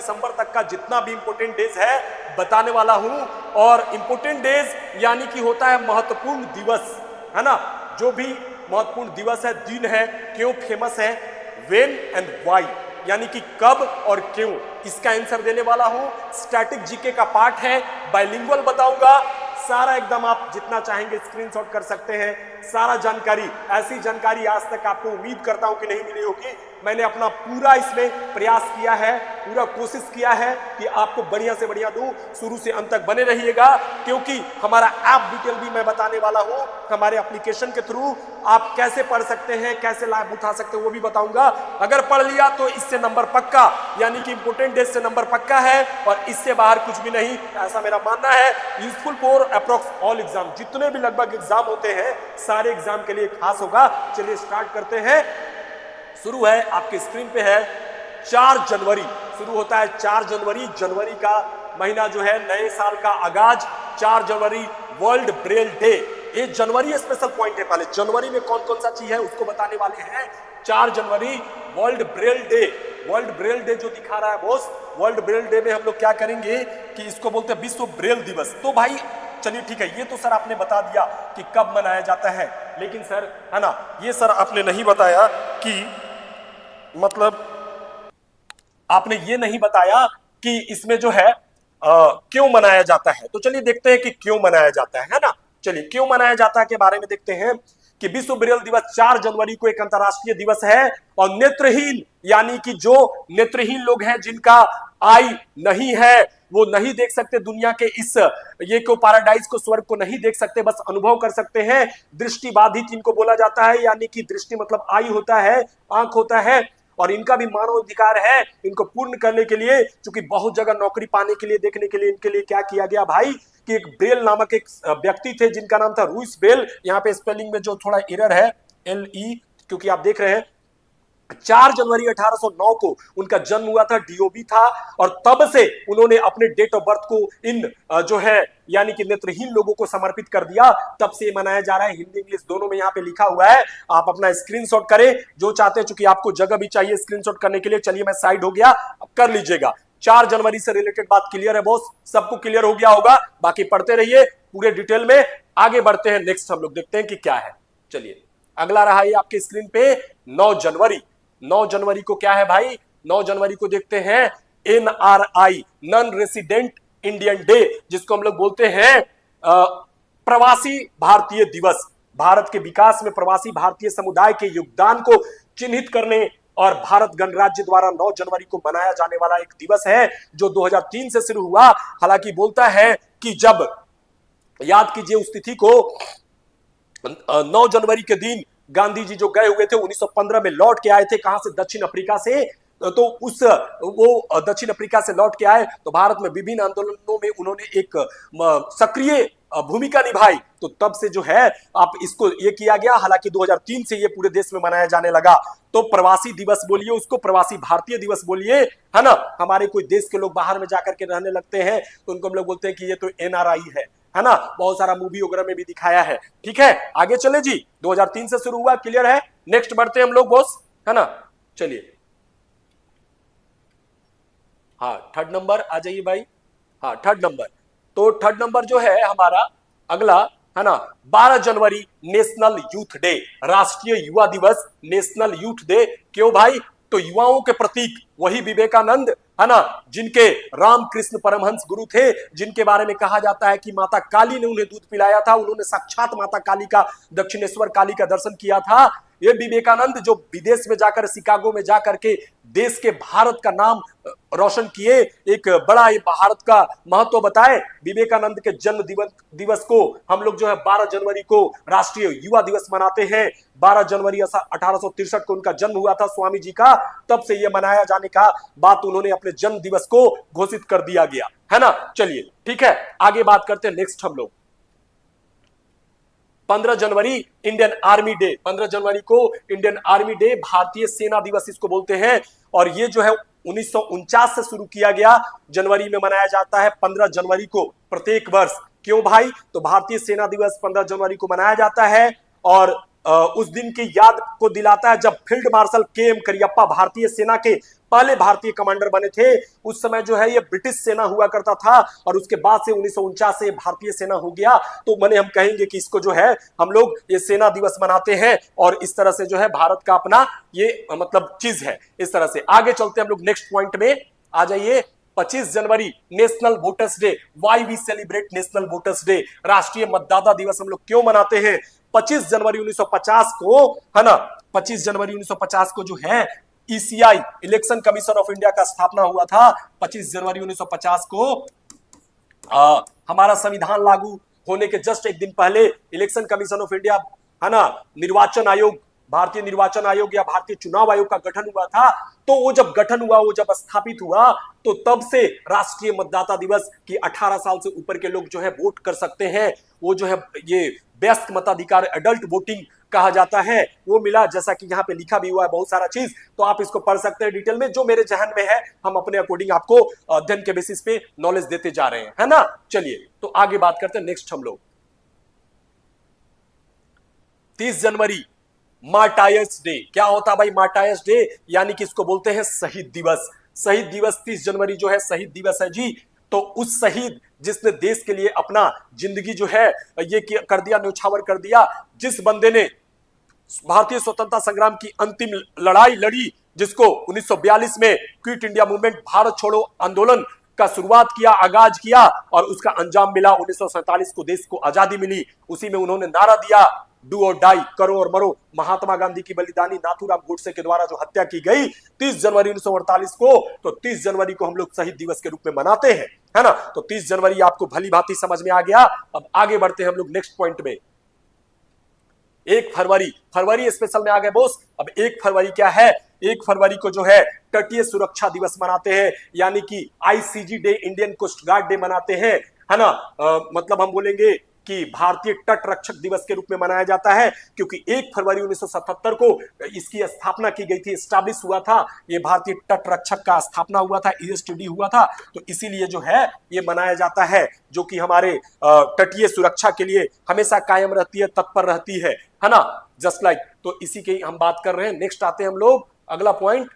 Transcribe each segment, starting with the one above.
दिसंबर तक का जितना भी इंपोर्टेंट डेज है बताने वाला हूं। और इंपोर्टेंट डेज यानी कि होता है महत्वपूर्ण दिवस, है ना, जो भी महत्वपूर्ण दिवस है, दिन है, क्यों फेमस है, व्हेन एंड व्हाई, यानी कि कब और क्यों, इसका आंसर देने वाला हूं। स्टैटिक जीके का पार्ट है, बाइलिंगुअल बताऊंगा सारा, एकदम आप जितना चाहेंगे स्क्रीनशॉट कर सकते हैं। सारा जानकारी, ऐसी जानकारी आज तक आपको उम्मीद करता हूं कि नहीं मिली होगी। मैंने अपना पूरा इसमें प्रयास किया है, पूरा कोशिश किया है कि आपको बढ़िया से बढ़िया दूं। शुरू से अंत तक बने रहिएगा, क्योंकि हमारा ऐप डिटेल भी मैं बताने वाला हूं। हमारे एप्लीकेशन के थ्रू आप कैसे पढ़ सकते हैं, कैसे लाभ उठा सकते हैं, वो भी बताऊंगा। अगर पढ़ लिया तो इससे नंबर पक्का, यानी कि इंपोर्टेंट डेज से नंबर पक्का है और इससे बाहर कुछ भी नहीं, ऐसा मेरा मानना है। Useful for approx all exam, जितने भी लगभग एग्जाम होते हैं सारे एग्जाम के लिए खास होगा। चलिए स्टार्ट करते हैं। शुरू है, आपके स्क्रीन पे है 4 जनवरी, शुरू होता है 4 जनवरी। जनवरी का महीना जो है नए साल का आगाज, 4 जनवरी वर्ल्ड ब्रेल डे। ये जनवरी स्पेशल पॉइंट है। पहले जनवरी में कौन कौन सा चीज है उसको बताने वाले हैं। 4 जनवरी world Braille day. World Braille day जो दिखा रहा है बॉस, वर्ल्ड ब्रेल डे में हम लोग क्या करेंगे कि इसको बोलते हैं विश्व ब्रेल दिवस। तो भाई चलिए ठीक है, ये तो सर आपने बता दिया कि कब मनाया जाता है, लेकिन सर, है ना, ये सर आपने नहीं बताया कि मतलब आपने ये नहीं बताया कि इसमें जो है क्यों मनाया जाता है। तो चलिए देखते हैं कि क्यों मनाया जाता है ना। चलिए क्यों मनाया जाता है के बारे में देखते हैं कि विश्व ब्रेल दिवस 4 जनवरी को एक अंतर्राष्ट्रीय दिवस है। और नेत्रहीन, यानी कि जो नेत्रहीन लोग हैं, जिनका आई नहीं है, वो नहीं देख सकते दुनिया के इस ये को पैराडाइज को, स्वर्ग को नहीं देख सकते, बस अनुभव कर सकते हैं। दृष्टि बाधित इनको बोला जाता है, यानी कि दृष्टि मतलब आई होता है, आंख होता है, और इनका भी मानव अधिकार है। इनको पूर्ण करने के लिए, क्योंकि बहुत जगह नौकरी पाने के लिए, देखने के लिए, इनके लिए क्या किया गया भाई कि एक ब्रेल नामक एक व्यक्ति थे जिनका नाम था रूइस ब्रेल। यहाँ पे स्पेलिंग में जो थोड़ा एरर है, LE, क्योंकि आप देख रहे हैं 4 जनवरी 1809 को उनका जन्म हुआ था, डीओबी था। और तब से उन्होंने अपने डेट ऑफ बर्थ को इन जो है यानी कि नेत्रहीन लोगों को समर्पित कर दिया। तब से मनाया जा रहा है। हिंदी इंग्लिश दोनों में यहाँ पे लिखा हुआ है, आप अपना स्क्रीनशॉट करें जो चाहते हैं, चूंकि आपको जगह भी चाहिए स्क्रीनशॉट करने के लिए। चलिए मैं साइड हो गया, अब कर लीजिएगा। 4 जनवरी से रिलेटेड बात क्लियर है बॉस, सबको क्लियर हो गया होगा। बाकी पढ़ते रहिए पूरे डिटेल में। आगे बढ़ते हैं, नेक्स्ट हम लोग देखते हैं कि क्या है। चलिए अगला रहा है आपके स्क्रीन पे 9 जनवरी। 9 जनवरी को क्या है भाई, 9 जनवरी को देखते हैं NRI, non resident Indian day, जिसको हम लोग बोलते हैं प्रवासी भारतीय दिवस। भारत के विकास में प्रवासी भारतीय समुदाय के योगदान को चिन्हित करने और भारत गणराज्य द्वारा 9 जनवरी को मनाया जाने वाला एक दिवस है, जो 2003 से शुरू हुआ। हालांकि बोलता है कि जब, याद कीजिए उस तिथि को, 9 जनवरी के दिन गांधी जी जो गए हुए थे 1915 में, लौट के आए थे कहां से, दक्षिण अफ्रीका से। तो वो दक्षिण अफ्रीका से लौट के आए तो भारत में विभिन्न आंदोलनों में उन्होंने एक सक्रिय भूमिका निभाई। तो तब से जो है आप इसको ये किया गया। हालांकि 2003 से ये पूरे देश में मनाया जाने लगा। तो प्रवासी दिवस बोलिए उसको, प्रवासी भारतीय दिवस बोलिए, है ना। हमारे कोई देश के लोग बाहर में जाकर के रहने लगते हैं तो उनको हम लोग बोलते हैं कि ये तो NRI है ना। बहुत सारा मूवी वगैरह में भी दिखाया है। ठीक है, आगे चले जी। 2003 से शुरू हुआ, क्लियर है। नेक्स्ट बढ़ते हैं हम लोग बॉस, है ना। चलिए हाँ, थर्ड नंबर आ जाइए भाई। हाँ, थर्ड नंबर। तो थर्ड नंबर जो है हमारा अगला, है ना, 12 जनवरी नेशनल यूथ डे, राष्ट्रीय युवा दिवस, नेशनल यूथ डे। क्यों भाई, तो युवाओं के प्रतीक वही विवेकानंद, है ना, जिनके रामकृष्ण परमहंस गुरु थे, जिनके बारे में कहा जाता है कि माता काली ने उन्हें दूध पिलाया था। उन्होंने साक्षात माता काली का, दक्षिणेश्वर काली का दर्शन किया था। ये विवेकानंद जो विदेश में जाकर, शिकागो में जाकर के देश के, भारत का नाम रोशन किए, एक बड़ा भारत का महत्व बताए। विवेकानंद के जन्म दिवस को हम लोग जो है 12 जनवरी को राष्ट्रीय युवा दिवस मनाते हैं। 12 जनवरी 1863 को उनका जन्म हुआ था स्वामी जी का। तब से यह मनाया जाने का बात उन्होंने अपने जन्म दिवस को घोषित कर दिया गया, है ना। चलिए ठीक है, आगे बात करते हैं। नेक्स्ट हम लोग 15 जनवरी इंडियन आर्मी डे। 15 जनवरी को इंडियन आर्मी डे, भारतीय सेना दिवस इसको बोलते हैं। और ये जो है 1949 से शुरू किया गया, जनवरी में मनाया जाता है 15 जनवरी को प्रत्येक वर्ष। क्यों भाई, तो भारतीय सेना दिवस 15 जनवरी को मनाया जाता है। और उस दिन की याद को दिलाता है जब फील्ड मार्शल के एम करियप्पा भारतीय सेना के पहले भारतीय कमांडर बने थे। उस समय जो है ये ब्रिटिश सेना हुआ करता था और उसके बाद से 1949 से भारतीय सेना हो गया। तो मैंने हम कहेंगे कि इसको जो है हम लोग ये सेना दिवस मनाते हैं और इस तरह से जो है भारत का अपना ये मतलब चीज है। इस तरह से आगे चलते हैं हम लोग नेक्स्ट पॉइंट में आ जाइए। 25 जनवरी national voters day. Why we celebrate national voters day? राष्ट्रीय मतदाता दिवस हम लोग क्यों मनाते हैं? 25 जनवरी 1950 को, है ना, 25 जनवरी 1950 को जो है ECI election commission of India का स्थापना हुआ था। 25 जनवरी 1950 को हमारा संविधान लागू होने के जस्ट एक दिन पहले इलेक्शन कमीशन ऑफ इंडिया, है ना, निर्वाचन आयोग, भारतीय निर्वाचन आयोग या भारतीय चुनाव आयोग का गठन हुआ था। तो वो जब गठन हुआ, वो जब स्थापित हुआ, तो तब से राष्ट्रीय मतदाता दिवस की 18 साल से ऊपर के लोग जो है वोट कर सकते हैं। वो जो है ये वयस्क मताधिकार, एडल्ट वोटिंग कहा जाता है, वो मिला। जैसा कि यहाँ पे लिखा भी हुआ है बहुत सारा चीज, तो आप इसको पढ़ सकते हैं डिटेल में। जो मेरे जहन में है हम अपने अकॉर्डिंग आपको अध्ययन के बेसिस पे नॉलेज देते जा रहे हैं, है ना। चलिए तो आगे बात करते हैं नेक्स्ट हम लोग। 30 जनवरी मार्टायर्स डे। क्या होता है भाई मार्टायर्स डे? यानी कि इसको बोलते हैं शहीद दिवस। शहीद दिवस 30 जनवरी जो है शहीद दिवस है जी। तो उस शहीद जिसने देश के लिए अपना जिंदगी जो है ये कर दिया, न्यौछावर कर दिया, जिस बंदे ने भारतीय स्वतंत्रता संग्राम की अंतिम लड़ाई लड़ी, जिसको 1942 में क्विट इंडिया मूवमेंट, भारत छोड़ो आंदोलन का शुरुआत किया, आगाज किया और उसका अंजाम मिला 1947 को देश को आजादी मिली। उसी में उन्होंने नारा दिया, डू और डाई, करो और मरो। महात्मा गांधी की बलिदानी नाथूराम गोडसे के द्वारा जो हत्या की गई 30 जनवरी 1948 को, तो 30 जनवरी को हम लोग शहीद दिवस के रूप में मनाते हैं, है ना। तो 30 जनवरी आपको भली भांति समझ में आ गया। अब आगे बढ़ते हैं हम लोग नेक्स्ट पॉइंट में। 1 फरवरी, फरवरी स्पेशल में आ गए बॉस। अब 1 फरवरी क्या है? 1 फरवरी को जो है तटीय सुरक्षा दिवस मनाते हैं, यानी कि ICG day, Indian coast guard day मनाते हैं, है ना। मतलब हम बोलेंगे कि भारतीय तट रक्षक दिवस के रूप में मनाया जाता है, क्योंकि 1 फरवरी 1977 को इसकी स्थापना की गई थी, एस्टैब्लिश हुआ था, ये भारतीय तट रक्षक का स्थापना हुआ था, ईएसटीडी हुआ था। तो इसीलिए जो है ये मनाया जाता है, जो कि हमारे तटीय सुरक्षा के लिए हमेशा कायम रहती है, तत्पर रहती है ना, जस्ट लाइक। तो इसी की हम बात कर रहे हैं। नेक्स्ट आते हैं हम लोग अगला पॉइंट।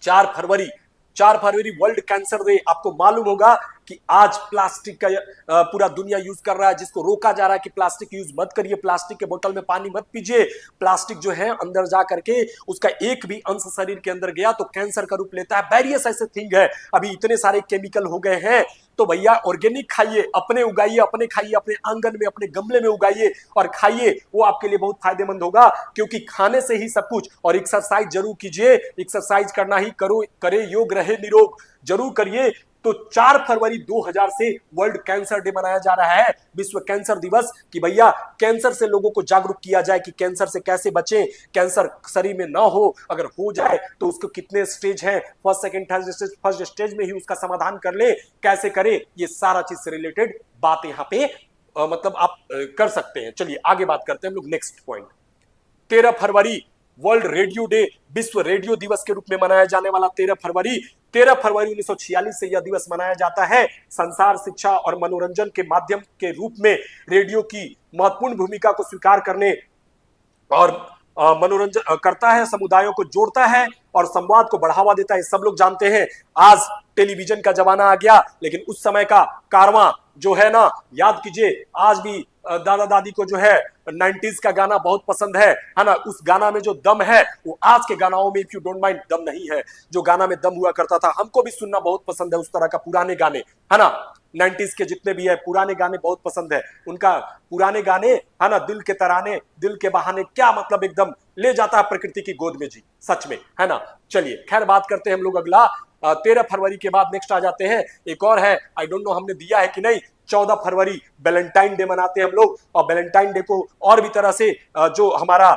4 फरवरी, 4 फरवरी वर्ल्ड कैंसर डे। आपको मालूम होगा कि आज प्लास्टिक का पूरा दुनिया यूज कर रहा है, जिसको रोका जा रहा है कि प्लास्टिक यूज मत करिए, प्लास्टिक के बोतल में पानी मत पीजिए। प्लास्टिक जो है अंदर जा करके उसका एक भी अंश शरीर के अंदर गया तो कैंसर का रूप लेता है। वेरियस ऐसे थिंग है, अभी इतने सारे केमिकल हो गए हैं। तो भैया ऑर्गेनिक खाइए, अपने उगाइए, अपने खाइए, अपने आंगन में, अपने गमले में उगाइए और खाइए, वो आपके लिए बहुत फायदेमंद होगा, क्योंकि खाने से ही सब कुछ। और एक्सरसाइज जरूर कीजिए, एक्सरसाइज करना ही करो, करे योग रहे निरोग, जरूर करिए। तो 4 फरवरी 2000 से वर्ल्ड कैंसर डे मनाया जा रहा है, विश्व कैंसर दिवस, कि भैया कैंसर से लोगों को जागरूक किया जाए कि कैंसर से कैसे बचें, कैंसर शरीर में ना हो, अगर हो जाए तो उसको कितने स्टेज हैं, first second third stage, first stage में ही उसका समाधान कर ले, कैसे करे, ये सारा चीज से रिलेटेड बात यहाँ पे मतलब आप कर सकते हैं। चलिए आगे बात करते हैं हम लोग नेक्स्ट पॉइंट। 13 फरवरी वर्ल्ड रेडियो डे, विश्व रेडियो दिवस के रूप में मनाया जाने वाला 13 फरवरी 1946 से यह दिवस मनाया जाता है। संसार, शिक्षा और मनोरंजन के माध्यम के रूप में रेडियो की महत्वपूर्ण भूमिका को स्वीकार करने और मनोरंजन करता है, समुदायों को जोड़ता है और संवाद को बढ़ावा देता है। सब लोग जानते हैं आज टेलीविजन का जमाना आ गया, लेकिन उस समय का कारवां जो है ना, याद कीजिए। आज भी दादा दादी को जो है 90s का गाना बहुत पसंद है ना। उस गाना में जो दम है वो आज के गानाओं में, इफ यू डोंट माइंड, दम नहीं है। जो गाना में दम हुआ करता था, हमको भी सुनना बहुत पसंद है उस तरह का पुराने गाने, है ना। 90s के जितने भी है पुराने गाने बहुत पसंद है उनका, पुराने गाने, है ना। दिल के तराने, दिल के बहाने, क्या मतलब एकदम ले जाता है प्रकृति की गोद में जी, सच में, है ना। चलिए खैर बात करते हैं हम लोग अगला। 13 फरवरी के बाद नेक्स्ट आ जाते हैं, एक और है, आई डोंट नो हमने दिया है कि नहीं। 14 फरवरी वैलेंटाइन डे मनाते हैं हम लोग। और वैलेंटाइन डे को और भी तरह से जो हमारा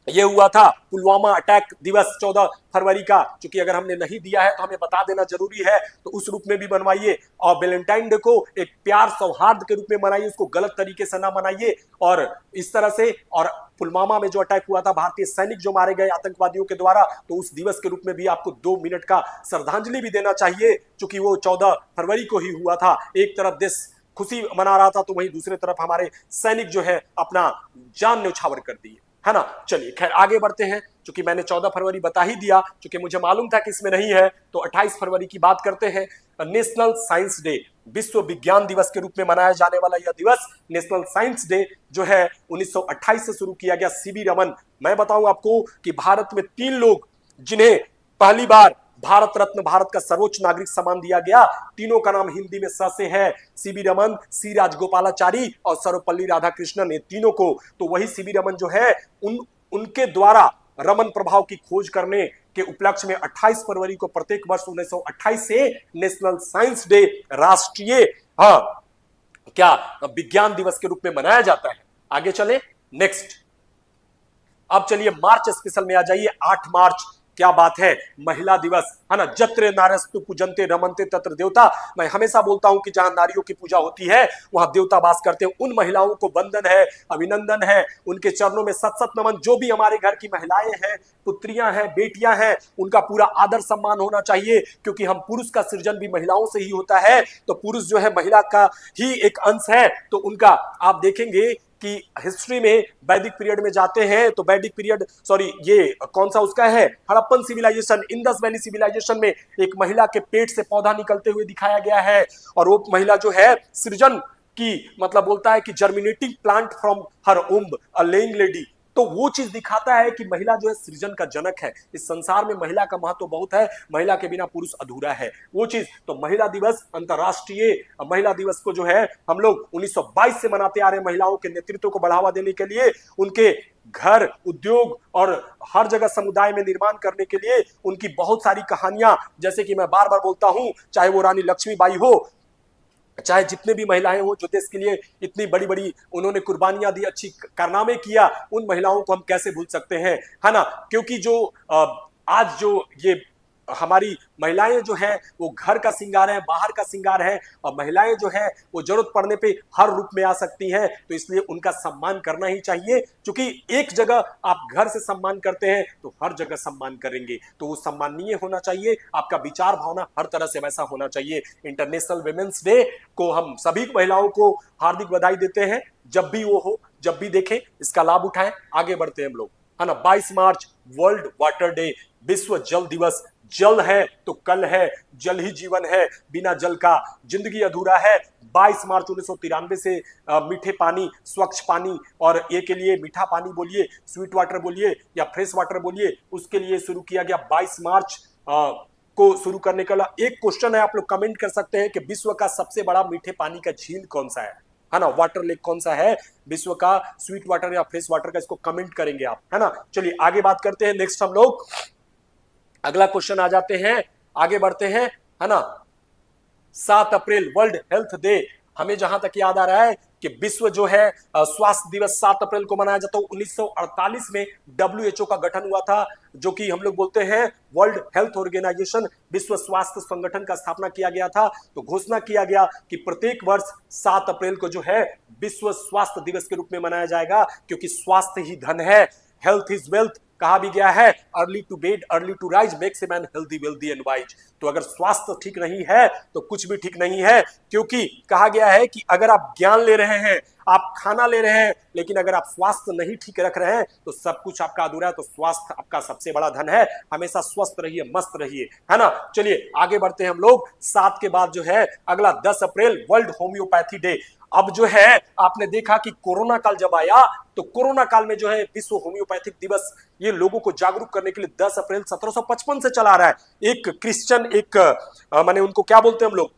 ये हुआ था पुलवामा अटैक दिवस 14 फरवरी का, क्योंकि अगर हमने नहीं दिया है तो हमें बता देना जरूरी है, तो उस रूप में भी बनवाइए। और वैलेंटाइन डे को एक प्यार सौहार्द के रूप में मनाइए, उसको गलत तरीके से ना मनाइए। और इस तरह से, और पुलवामा में जो अटैक हुआ था, भारतीय सैनिक जो मारे गए आतंकवादियों के द्वारा, तो उस दिवस के रूप में भी आपको 2 मिनट का श्रद्धांजलि भी देना चाहिए, क्योंकि वो 14 फरवरी को ही हुआ था। एक तरफ देश खुशी मना रहा था, तो वहीं दूसरी तरफ हमारे सैनिक जो है अपना जान न्यौछावर कर दी है ना। चलिए खैर आगे बढ़ते हैं, क्योंकि मैंने 14 फरवरी बता ही दिया, क्योंकि मुझे मालूम था कि इसमें नहीं है, तो 28 फरवरी की बात करते हैं। नेशनल साइंस डे, विश्व विज्ञान दिवस के रूप में मनाया जाने वाला यह दिवस नेशनल साइंस डे जो है 1928 से शुरू किया गया। सीवी रमन, मैं बताऊं आपको कि भारत में 3 लोग जिन्हें पहली बार भारत रत्न, भारत का सर्वोच्च नागरिक सम्मान दिया गया, तीनों का नाम हिंदी में स से है। सीवी रमन, सी राजगोपालाचारी और सर्वपल्ली राधाकृष्णन, ये तीनों को, तो वही सीवी रमन जो है उनके द्वारा रमन प्रभाव की खोज करने के उपलक्ष्य में 28 फरवरी को प्रत्येक वर्ष 1928 से नेशनल साइंस डे, राष्ट्रीय क्या विज्ञान दिवस के रूप में मनाया जाता है। आगे चले नेक्स्ट। अब चलिए मार्च स्पेशल में आ जाइए। 8 मार्च, क्या बात है, महिला दिवस है ना। जत्र नारस्तु पूजन्ते रमन्ते तत्र देवता। मैं हमेशा बोलता हूं कि जहां नारियों की पूजा होती है वहां देवता वास करते हैं। उन महिलाओं को वंदन है, अभिनंदन है, उनके चरणों में सत सत नमन। जो भी हमारे घर की महिलाएं हैं, पुत्रियां हैं, बेटियां हैं, उनका पूरा आदर सम्मान होना चाहिए, क्योंकि हम पुरुष का सृजन भी महिलाओं से ही होता है, तो पुरुष जो है महिला का ही एक अंश है। तो उनका आप देखेंगे कि हिस्ट्री में वैदिक पीरियड में जाते हैं तो वैदिक पीरियड, सॉरी ये कौन सा उसका है, Harappan civilization, Indus valley civilization में एक महिला के पेट से पौधा निकलते हुए दिखाया गया है, और वो महिला जो है सृजन की मतलब बोलता है कि germinating plant from her womb a laying lady. तो वो चीज दिखाता है कि महिला जो है सृजन का जनक है। इस संसार में महिला का महत्व बहुत है, महिला के बिना पुरुष अधूरा है, वो चीज। तो महिला दिवस, अंतरराष्ट्रीय महिला दिवस को जो है हम लोग 1922 से मनाते आ रहे हैं। महिलाओं के नेतृत्व को बढ़ावा देने के लिए, उनके घर, उद्योग और हर जगह समुदाय में निर्माण करने के लिए उनकी बहुत सारी कहानियां, जैसे कि मैं बार बार बोलता हूं, चाहे वो रानी लक्ष्मीबाई हो, चाहे जितने भी महिलाएं हो जो देश के लिए इतनी बड़ी बड़ी उन्होंने कुर्बानियां दी, अच्छी कारनामे किया, उन महिलाओं को हम कैसे भूल सकते हैं, है ना। क्योंकि जो आज जो ये हमारी महिलाएं जो है वो घर का श्रृंगार है, बाहर का श्रृंगार है, और महिलाएं जो है वो जरूरत पड़ने पे हर रूप में आ सकती हैं, तो इसलिए उनका सम्मान करना ही चाहिए। क्योंकि एक जगह आप घर से सम्मान करते हैं तो हर जगह सम्मान करेंगे, तो वो सम्माननीय होना चाहिए। आपका विचार भावना हर तरह से वैसा होना चाहिए। इंटरनेशनल वुमेन्स डे को हम सभी महिलाओं को हार्दिक बधाई देते हैं। जब भी वो हो, जब भी देखें, इसका लाभ उठाएं। आगे बढ़ते हैं हम लोग, है ना। 22 मार्च वर्ल्ड वाटर डे, विश्व जल दिवस। जल है तो कल है, जल ही जीवन है, बिना जल का जिंदगी अधूरा है। 22 मार्च 1993 से मीठे पानी, स्वच्छ पानी, और ये के लिए मीठा पानी बोलिए, स्वीट वाटर बोलिए या फ्रेश वाटर बोलिए, उसके लिए शुरू किया गया। 22 मार्च को शुरू करने का एक क्वेश्चन है, आप लोग कमेंट कर सकते हैं कि विश्व का सबसे बड़ा मीठे पानी का झील कौन सा है ना, वाटर लेक कौन सा है विश्व का, स्वीट वाटर या फ्रेश वाटर का, इसको कमेंट करेंगे आप, है ना। चलिए आगे बात करते हैं। नेक्स्ट हम लोग अगला क्वेश्चन आ जाते हैं, आगे बढ़ते हैं, है ना। 7 अप्रैल वर्ल्ड हेल्थ डे। हमें जहां तक याद आ रहा है कि विश्व जो है स्वास्थ्य दिवस 7 अप्रैल को मनाया जाता है। 1948 में WHO का गठन हुआ था, जो कि हम लोग बोलते हैं वर्ल्ड हेल्थ ऑर्गेनाइजेशन, विश्व स्वास्थ्य संगठन का स्थापना किया गया था। तो घोषणा किया गया कि प्रत्येक वर्ष 7 अप्रैल को जो है विश्व स्वास्थ्य दिवस के रूप में मनाया जाएगा, क्योंकि स्वास्थ्य ही धन है। हेल्थ इज वेल्थ कहा भी गया है। Early to bed early to rise makes a man healthy wealthy and wise. तो अगर स्वास्थ्य ठीक नहीं है तो कुछ भी ठीक नहीं है, क्योंकि कहा गया है कि अगर आप ज्ञान ले रहे हैं, आप खाना ले रहे हैं, लेकिन अगर आप स्वास्थ्य नहीं ठीक रख रहे हैं तो सब कुछ आपका अधूरा है। तो स्वास्थ्य आपका सबसे बड़ा धन है। हमेशा स्वस्थ रहिए, मस्त रहिए, है ना। चलिए आगे बढ़ते हैं हम लोग। 7 के बाद जो है अगला 10 अप्रैल वर्ल्ड होम्योपैथी डे। अब जो है आपने देखा कि कोरोना काल जब आया तो कोरोना काल में जो है विश्व होम्योपैथिक दिवस, ये लोगों को जागरूक करने के लिए 10 अप्रैल 1755 से चला रहा है। एक क्रिश्चियन, एक माने उनको क्या बोलते हैं हम लोग,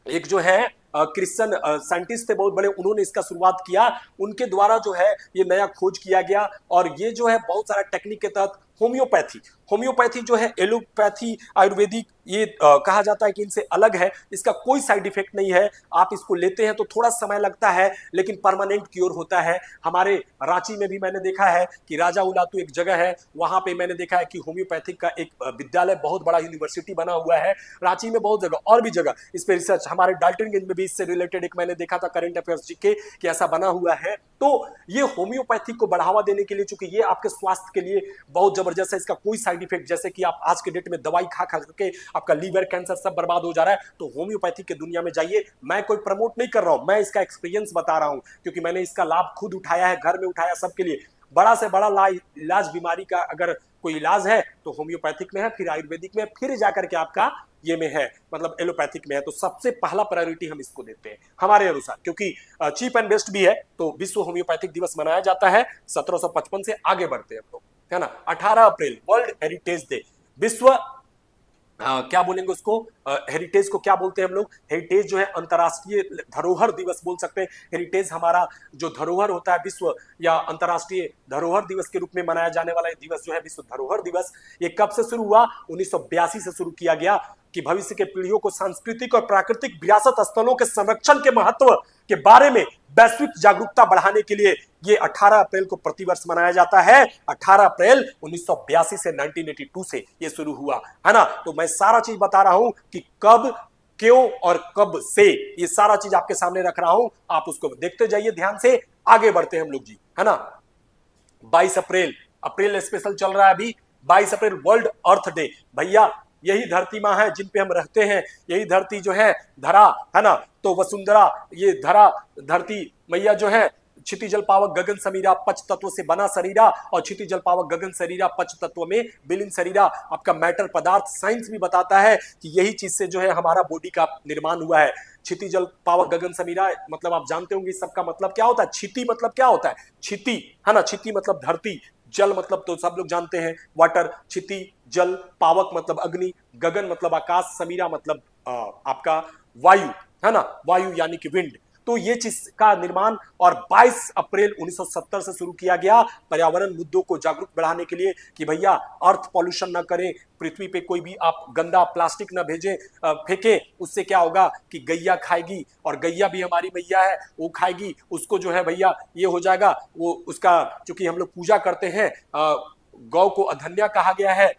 एक जो है क्रिश्चियन साइंटिस्ट थे बहुत बड़े, उन्होंने इसका शुरुआत किया। उनके द्वारा जो है ये नया खोज किया गया, और ये जो है बहुत सारा टेक्निक के तहत होम्योपैथी जो है एलोपैथी, आयुर्वेदिक, ये कहा जाता है कि इनसे अलग है। इसका कोई साइड इफेक्ट नहीं है। आप इसको लेते हैं तो थोड़ा समय लगता है, लेकिन परमानेंट क्योर होता है। हमारे रांची में भी मैंने देखा है कि राजा उलातू एक जगह है, वहां पे मैंने देखा है कि होम्योपैथिक का एक विद्यालय, बहुत बड़ा यूनिवर्सिटी बना हुआ है। रांची में बहुत जगह और भी जगह इस पे रिसर्च, हमारे डाल्टनगंज में भी इससे रिलेटेड एक मैंने देखा था करंट अफेयर्स जी के कि ऐसा बना हुआ है। तो ये होम्योपैथी को बढ़ावा देने के लिए, चूंकि ये आपके स्वास्थ्य के लिए बहुत जबरदस्त है, इसका कोई साइड इफेक्ट, जैसे कि आप आज के डेट में दवाई खा खा करके आपका लीवर कैंसर सब बर्बाद हो जा रहा है, तो होम्योपैथी के दुनिया में जाइए। मैं कोई प्रमोट नहीं कर रहा हूं, मैं इसका एक्सपीरियंस बता रहा हूं, क्योंकि मैंने इसका लाभ खुद उठाया है, घर में उठाया, सबके लिए। बड़ा से बड़ा इलाज बीमारी का अगर कोई इलाज है तो होम्योपैथिक में है, फिर आयुर्वेदिक में, फिर जाकर के आपका ये में है, मतलब एलोपैथिक में है। तो सबसे पहला प्रायोरिटी हम इसको देते हैं हमारे अनुसार, क्योंकि चीप एंड बेस्ट भी है। तो विश्व होम्योपैथिक दिवस मनाया जाता है 1755 से। आगे बढ़ते हैं हम लोग, है ना। 18 अप्रैल वर्ल्ड हेरिटेज डे, विश्व क्या बोलेंगे उसको, हेरिटेज को क्या बोलते हैं हम लोग? हेरिटेज जो है अंतर्राष्ट्रीय धरोहर दिवस बोल सकते हैं। हेरिटेज हमारा जो धरोहर होता है, विश्व या अंतर्राष्ट्रीय धरोहर दिवस के रूप में मनाया जाने वाला ये दिवस जो है विश्व धरोहर दिवस, ये कब से शुरू हुआ? 1982 से शुरू किया गया, कि भविष्य के पीढ़ियों को सांस्कृतिक और प्राकृतिक विरासत स्थलों के संरक्षण के महत्व के बारे में वैश्विक जागरूकता बढ़ाने के लिए ये 18 अप्रैल को प्रतिवर्ष मनाया जाता है। 18 अप्रैल 1982 से 1982 से ये शुरू हुआ, है ना। तो मैं सारा चीज बता रहा हूं कि कब, क्यों और कब से, ये सारा चीज आपके सामने रख रहा हूं, आप उसको देखते जाइए ध्यान से। आगे बढ़ते हैं हम लोग जी, है ना। 22 अप्रैल, अप्रैल स्पेशल चल रहा है अभी। 22 अप्रैल वर्ल्ड अर्थ डे। भैया यही धरती माँ है जिन पे हम रहते हैं, यही धरती जो है धरा, है ना। तो वसुंधरा, ये धरा धरती मैया जो है, क्षिति जल पावक गगन समीरा पंच तत्व से बना शरीरा, और क्षिति जल पावक गगन शरीरा पंच तत्व में विलीन शरीरा। आपका मैटर पदार्थ साइंस भी बताता है कि यही चीज से जो है हमारा बॉडी का निर्माण हुआ है। क्षिति जल पावक गगन समीरा, मतलब आप जानते होंगे इस सबका मतलब क्या होता है। क्षिति मतलब क्या होता है? क्षिति, है ना। क्षिति मतलब धरती, जल मतलब तो सब लोग जानते हैं वाटर, क्षिति जल, पावक मतलब अग्नि, गगन मतलब आकाश, समीरा मतलब आपका वायु, है ना, वायु यानी कि विंड। तो ये चीज का निर्माण और 22 अप्रैल 1970 से शुरू किया गया पर्यावरण मुद्दों को जागरूक बढ़ाने के लिए, कि भैया अर्थ पॉल्यूशन ना करें, पृथ्वी पे कोई भी आप गंदा प्लास्टिक ना भेजें, फेंके, उससे क्या होगा कि गैया खाएगी, और गैया भी हमारी मैया है, वो खाएगी, उसको जो है भैया ये हो जाएगा, वो उसका, चूंकि हम लोग पूजा करते हैं, गौ को अधन्या कहा गया है।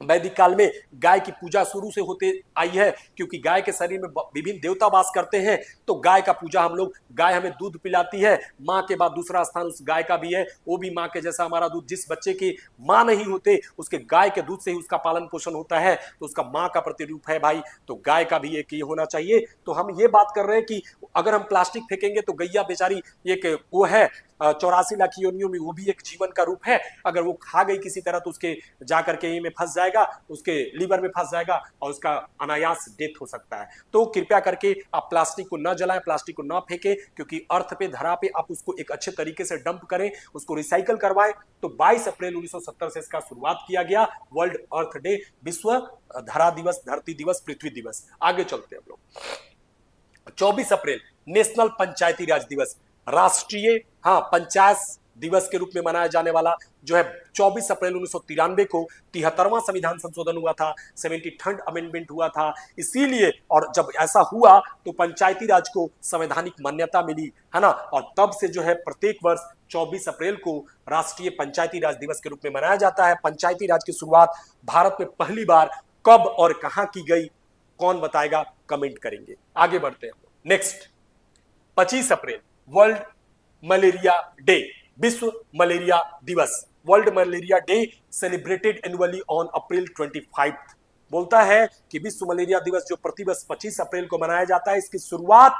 वैदिक काल में गाय की पूजा शुरू से होते आई है, क्योंकि गाय के शरीर में विभिन्न देवता वास करते हैं, तो गाय का पूजा हम लोग, गाय हमें दूध पिलाती है, माँ के बाद दूसरा स्थान उस गाय का भी है, वो भी माँ के जैसा हमारा दूध, जिस बच्चे की माँ नहीं होते उसके गाय के दूध से ही उसका पालन पोषण होता है, तो उसका माँ का प्रतिरूप है भाई, तो गाय का भी एक ये होना चाहिए। तो हम ये बात कर रहे हैं कि अगर हम प्लास्टिक फेंकेंगे तो गैया बेचारी एक वो है 84 लाख योनियों में, वो भी एक जीवन का रूप है, अगर वो खा गई किसी तरह तो उसके जाकर के ये में फंस जाएगा, उसके लीवर में फंस जाएगा और उसका अनायास डेथ हो सकता है। तो कृपया करके आप प्लास्टिक को न जलाएं, प्लास्टिक को न फेंकें, क्योंकि अर्थ पे, धरा पे आप उसको एक अच्छे तरीके से डंप करें, उसको रिसाइकल करवाएं। तो 22 अप्रैल 1970 से इसका शुरुआत किया गया, वर्ल्ड अर्थ डे, विश्व धरा दिवस, धरती दिवस, पृथ्वी दिवस। आगे चलते हैं हम लोग। 24 अप्रैल नेशनल पंचायती राज दिवस, राष्ट्रीय पंचायत दिवस के रूप में मनाया जाने वाला जो है 24 अप्रैल 1993 को 73वां संविधान संशोधन हुआ था, 73rd अमेंडमेंट हुआ था, इसीलिए, और जब ऐसा हुआ तो पंचायती राज को संवैधानिक मान्यता मिली, है ना। और तब से जो है प्रत्येक वर्ष 24 अप्रैल को राष्ट्रीय पंचायती राज दिवस के रूप में मनाया जाता है। पंचायती राज की शुरुआत भारत में पहली बार कब और कहां की गई, कौन बताएगा, कमेंट करेंगे। आगे बढ़ते हैं नेक्स्ट। 25 अप्रैल वर्ल्ड मलेरिया डे, विश्व मलेरिया दिवस, world malaria day celebrated annually on April 25। बोलता है कि विश्व मलेरिया दिवस जो प्रतिवर्ष 25 अप्रैल को मनाया जाता है, इसकी शुरुआत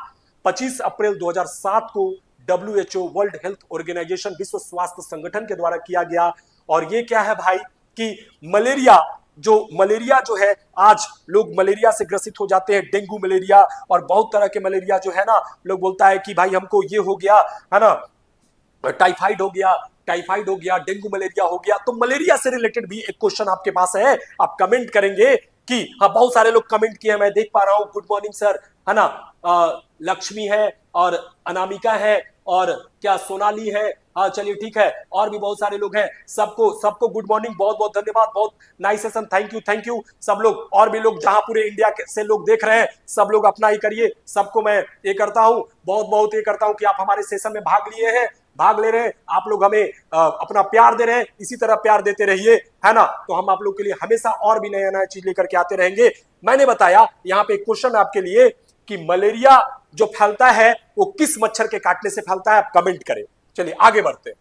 25 अप्रैल 2007 को WHO वर्ल्ड हेल्थ ऑर्गेनाइजेशन, विश्व स्वास्थ्य संगठन के द्वारा किया गया। और ये क्या है भाई कि मलेरिया जो है, आज लोग मलेरिया से ग्रसित हो जाते हैं, डेंगू मलेरिया और बहुत तरह के मलेरिया जो है ना, लोग बोलता है कि भाई हमको ये हो गया, है ना, टाइफाइड हो गया, डेंगू मलेरिया हो गया। तो मलेरिया से रिलेटेड भी एक क्वेश्चन आपके पास है, आप कमेंट करेंगे कि, हाँ बहुत सारे लोग कमेंट किए मैं देख पा रहा हूं, गुड मॉर्निंग सर, है ना, लक्ष्मी है और अनामिका है और क्या सोनाली है, हाँ चलिए ठीक है, और भी बहुत सारे लोग हैं, सबको गुड मॉर्निंग, बहुत बहुत धन्यवाद, बहुत नाइस सेशन, थैंक यू सब लोग। और भी लोग जहां पूरे इंडिया से लोग देख रहे हैं, सब लोग अपना ही करिए, सबको मैं ये करता हूं, बहुत ये करता हूं कि आप हमारे सेशन में भाग ले रहे हैं, आप लोग हमें अपना प्यार दे रहे हैं, इसी तरह प्यार देते रहिए, है ना। तो हम आप लोग के लिए हमेशा और भी नया चीज लेकर के आते रहेंगे। मैंने बताया यहाँ पे एक क्वेश्चन आपके लिए कि मलेरिया जो फैलता है वो किस मच्छर के काटने से फैलता है, आप कमेंट करें। चलिए आगे बढ़ते हैं।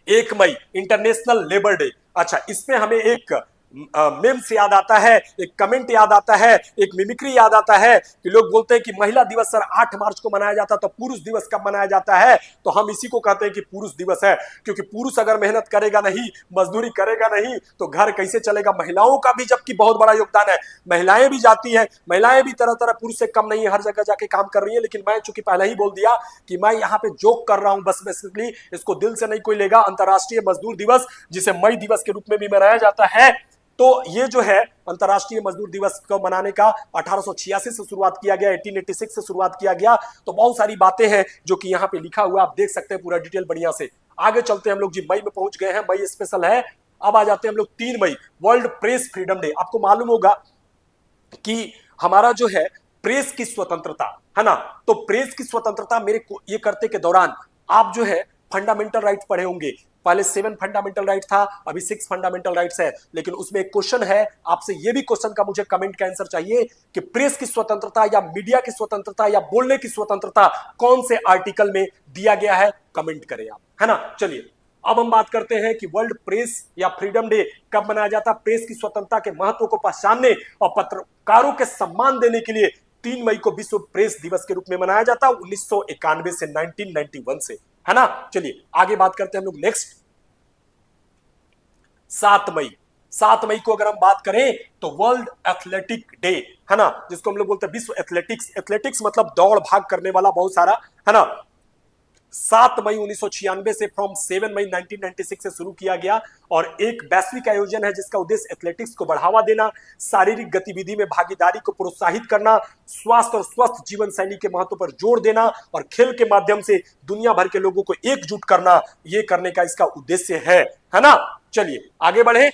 1 मई इंटरनेशनल लेबर डे। अच्छा, इसमें हमें एक मेम्स याद आता है, एक कमेंट याद आता है, एक मिमिक्री याद आता है कि लोग बोलते हैं कि महिला दिवस सर 8 मार्च को मनाया जाता, तो पुरुष दिवस कब मनाया जाता है? तो हम इसी को कहते हैं कि पुरुष दिवस है, क्योंकि पुरुष अगर मेहनत करेगा नहीं, मजदूरी करेगा नहीं, तो घर कैसे चलेगा? महिलाओं का भी जबकि बहुत बड़ा योगदान है, महिलाएं भी जाती हैं, महिलाएं भी तरह तरह पुरुष से कम नहीं है, हर जगह जाके काम कर रही है। लेकिन मैं चूंकि पहले ही बोल दिया कि मैं यहाँ पे जोक कर रहा हूं, बस बेसिकली इसको दिल से नहीं कोई लेगा। अंतर्राष्ट्रीय मजदूर दिवस, जिसे मई दिवस के रूप में भी मनाया जाता है, तो ये जो है अंतर्राष्ट्रीय मजदूर दिवस को मनाने का 1886 से शुरुआत किया गया, 1886 से शुरुआत किया गया। तो बहुत सारी बातें हैं जो कि यहाँ पे लिखा हुआ, आप देख सकते हैं पूरा डिटेल बढ़िया से। आगे चलते हैं हम लोग जी, मई में पहुंच गए हैं, मई स्पेशल है। अब आ जाते हैं हम लोग 3 मई, वर्ल्ड प्रेस फ्रीडम डे। आपको मालूम होगा कि हमारा जो है प्रेस की स्वतंत्रता है ना, तो प्रेस की स्वतंत्रता मेरे को ये करते के दौरान आप जो है फंडामेंटल राइट पढ़े होंगे। पहले 7 फंडामेंटल राइट था, अभी 6 फंडामेंटल राइट्स है। लेकिन उसमें एक क्वेश्चन है, आपसे ये भी क्वेश्चन का मुझे कमेंट का आंसर चाहिए कि प्रेस की स्वतंत्रता या मीडिया की स्वतंत्रता या बोलने की स्वतंत्रता कौन से आर्टिकल में दिया गया है? कमेंट करें आप, है ना। चलिए अब हम बात करते हैं कि वर्ल्ड प्रेस या फ्रीडम डे कब मनाया जाता है। प्रेस की स्वतंत्रता के महत्व को पहचानने और पत्रकारों के सम्मान देने के लिए 3 मई को विश्व प्रेस दिवस के रूप में मनाया जाता है, 1991 से 1991 से, है ना। चलिए आगे बात करते हैं हम लोग नेक्स्ट 7 मई। 7 मई को अगर हम बात करें तो वर्ल्ड एथलेटिक डे, है ना, जिसको हम लोग बोलते हैं विश्व एथलेटिक्स। एथलेटिक्स मतलब दौड़ भाग करने वाला, बहुत सारा, है ना। 7 मई 1996 से फ्रॉम 7 मई 1996 से शुरू किया गया और एक वैश्विक आयोजन है जिसका उद्देश्य एथलेटिक्स को बढ़ावा देना, शारीरिक गतिविधि में भागीदारी को प्रोत्साहित करना, स्वास्थ्य और स्वस्थ जीवन शैली के महत्व पर जोर देना और खेल के माध्यम से दुनिया भर के लोगों को एकजुट करना, ये करने का इसका उद्देश्य है ना। चलिए आगे बढ़े।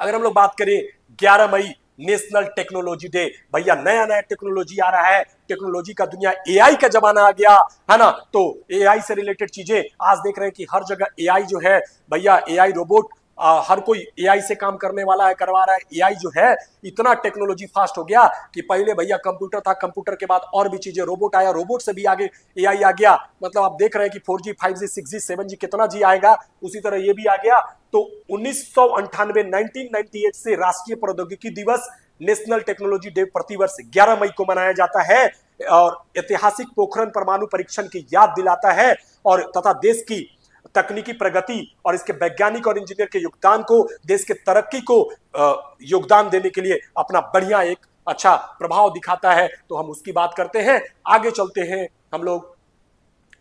अगर हम लोग बात करें 11 मई नेशनल टेक्नोलॉजी डे। भैया नया नया टेक्नोलॉजी आ रहा है, टेक्नोलॉजी का दुनिया, एआई का जमाना आ गया, है ना। तो एआई से रिलेटेड चीजें आज देख रहे हैं कि हर जगह एआई जो है भैया, एआई रोबोट, हर कोई एआई से काम करने वाला है, करवा रहा है। एआई जो है इतना टेक्नोलॉजी फास्ट हो गया कि पहले भैया कंप्यूटर था, कंप्यूटर के बाद और भी चीजें, रोबोट आया, रोबोट से भी आगे एआई आ गया। मतलब आप देख रहे हैं कि 4G 5G 6G 7G कितना जी आएगा, उसी तरह ये भी आ गया। तो 1998 से राष्ट्रीय प्रौद्योगिकी दिवस, नेशनल टेक्नोलॉजी डे प्रतिवर्ष 11 मई को मनाया जाता है और ऐतिहासिक पोखरण परमाणु परीक्षण की याद दिलाता है और तथा देश की तकनीकी प्रगति और इसके वैज्ञानिक और इंजीनियर के योगदान को, देश के तरक्की को योगदान देने के लिए अपना बढ़िया एक अच्छा प्रभाव दिखाता है। तो हम उसकी बात करते हैं। आगे चलते हैं हम लोग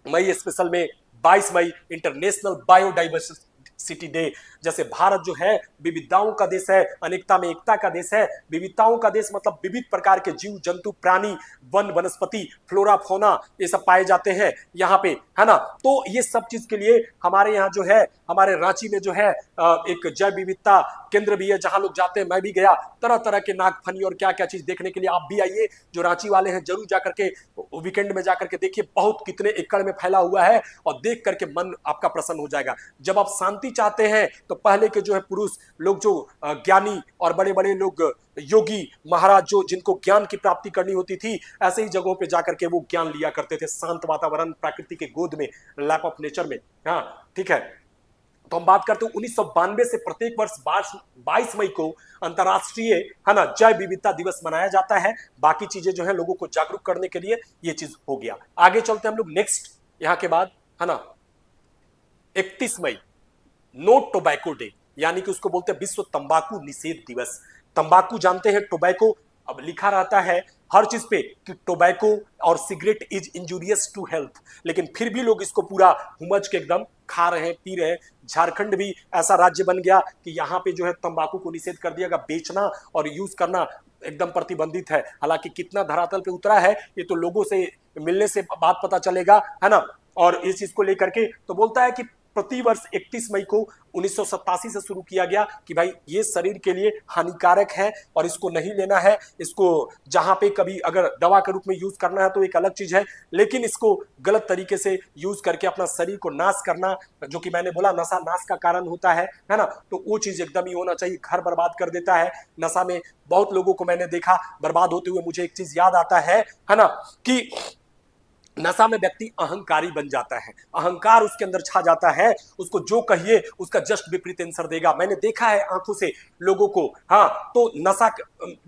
मई स्पेशल में 22 मई इंटरनेशनल बायोडाइवर्सिटी डे। जैसे भारत जो है विविधताओं का देश है, अनेकता में एकता का देश है। विविधताओं का देश मतलब विविध प्रकार के जीव जंतु, प्राणी, वन वनस्पति, फ्लोरा फौना, ये सब पाए जाते हैं यहाँ पे, है ना। तो ये सब चीज के लिए हमारे यहाँ जो है, हमारे रांची में जो है एक जैव विविधता केंद्र भी है, जहां लोग जाते हैं, मैं भी गया, तरह तरह के नागफनी और क्या क्या चीज देखने के लिए। आप भी आइए, जो रांची वाले हैं जरूर जाकर के वीकेंड में जाकर के देखिए, बहुत कितने एकड़ में फैला हुआ है और देख करके मन आपका प्रसन्न हो जाएगा। जब आप शांति चाहते हैं तो पहले के जो है पुरुष लोग, जो ज्ञानी और बड़े बड़े लोग, योगी महाराज, जो जिनको ज्ञान की प्राप्ति करनी होती थी, ऐसे ही जगहों पे जाकर के वो ज्ञान लिया करते थे, शांत वातावरण, प्रकृति के गोद में, लैप ऑफ नेचर में। हाँ ठीक है। तो हम बात करते हैं 1992 से प्रत्येक वर्ष 22 मई को अंतर्राष्ट्रीय, है ना, जैव विविधता दिवस मनाया जाता है। बाकी चीजें जो है लोगों को जागरूक करने के लिए ये चीज हो गया। आगे चलते हैं हम लोग नेक्स्ट यहां के बाद, है ना, 31 मई नो टोबैको डे, यानी कि उसको बोलते हैं विश्व तंबाकू निषेध दिवस। तंबाकू जानते हैं, टोबैको, अब लिखा रहता है हर चीज पे कि टोबैको और cigarette is injurious to health, लेकिन फिर भी लोग इसको पूरा हुमच के एकदम खा रहे हैं, पी रहे हैं। झारखंड भी ऐसा राज्य बन गया कि यहाँ पे जो है तंबाकू को निषेध कर दिया गया, बेचना और यूज करना एकदम प्रतिबंधित है। हालांकि कितना धरातल पे उतरा है ये तो लोगों से मिलने से बात पता चलेगा, है ना। और इस चीज को लेकर के तो बोलता है कि प्रतिवर्ष 31 मई को 1987 से शुरू किया गया कि भाई ये शरीर के लिए हानिकारक है और इसको नहीं लेना है। इसको जहां पे कभी अगर दवा के रूप में यूज करना है तो एक अलग चीज है, लेकिन इसको गलत तरीके से यूज करके अपना शरीर को नाश करना, जो कि मैंने बोला नशा नाश का कारण होता है ना, तो वो चीज एकदम ही होना चाहिए। घर बर्बाद कर देता है नशा में, बहुत लोगों को मैंने देखा बर्बाद होते हुए। मुझे एक चीज याद आता है ना, कि नशा में व्यक्ति अहंकारी बन जाता है, अहंकार उसके अंदर छा जाता है, उसको जो कहिए उसका जस्ट विपरीत आंसर देगा। मैंने देखा है आंखों से लोगों को। हाँ, तो नशा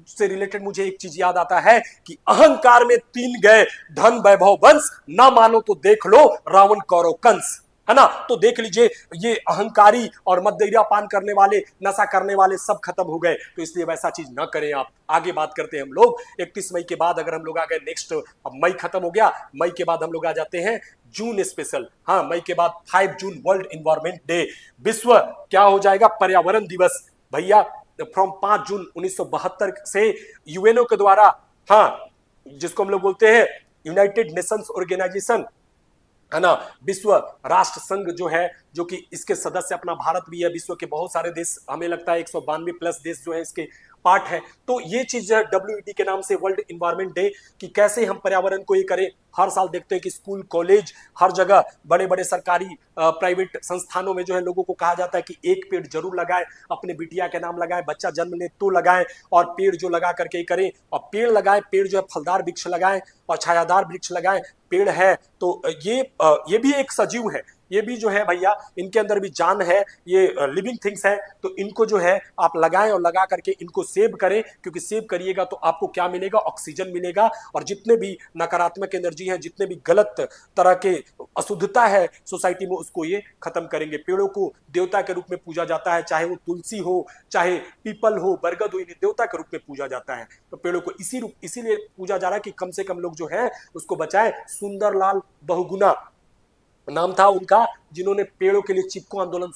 से रिलेटेड मुझे एक चीज याद आता है कि अहंकार में 3 गए धन वैभव वंश, ना मानो तो देख लो रावण कौरव कंस, है ना। तो देख लीजिए ये अहंकारी और मदिरा पान करने वाले, नशा करने वाले सब खत्म हो गए। तो इसलिए वैसा चीज ना करें आप। आगे बात करते हैं हम लोग 31 मई के बाद। अगर हम लोग आ गए नेक्स्ट, अब मई खत्म हो गया, मई के बाद हम लोग आ जाते हैं जून स्पेशल। हाँ, मई के बाद 5 जून वर्ल्ड इन्वायरमेंट डे, विश्व क्या हो जाएगा, पर्यावरण दिवस भैया। फ्रॉम 5 जून 1972 से यूएनओ के द्वारा, हाँ, जिसको हम लोग बोलते हैं यूनाइटेड नेशंस ऑर्गेनाइजेशन, है ना, विश्व राष्ट्र संघ जो है, जो कि इसके सदस्य अपना भारत भी है, विश्व के बहुत सारे देश, हमें लगता है 192 प्लस देश जो है इसके पार्ट है। तो ये चीज है WED के नाम से वर्ल्ड इन्वायरमेंट डे, कि कैसे हम पर्यावरण को ये करें। हर साल देखते हैं कि स्कूल कॉलेज हर जगह बड़े बड़े सरकारी प्राइवेट संस्थानों में जो है लोगों को कहा जाता है कि एक पेड़ जरूर लगाएं, अपने बिटिया के नाम लगाएं, बच्चा जन्म ले तो लगाएं, और पेड़ जो लगा करके ही करें। और पेड़ लगाएं, पेड़ जो है फलदार वृक्ष लगाएं और छायादार वृक्ष लगाएं। पेड़ है तो ये भी एक सजीव है, ये भी जो है भैया, इनके अंदर भी जान है, ये लिविंग थिंग्स है। तो इनको जो है आप लगाएं और लगा करके इनको सेव करें, क्योंकि सेव करिएगा तो आपको क्या मिलेगा, ऑक्सीजन मिलेगा। और जितने भी नकारात्मक एनर्जी है, जितने भी गलत तरह के अशुद्धता है सोसाइटी में, उसको ये खत्म करेंगे। पेड़ों को देवता के रूप में पूजा जाता है, चाहे वो तुलसी हो, चाहे पीपल हो, बरगद हो, इन्हें देवता के रूप में पूजा जाता है। तो पेड़ों को इसीलिए पूजा जा रहा है कि कम से कम लोग जो है उसको बचाए। सुंदरलाल बहुगुणा नाम था उनका, जिन्होंने पेड़ों के लिए चिपको आंदोलन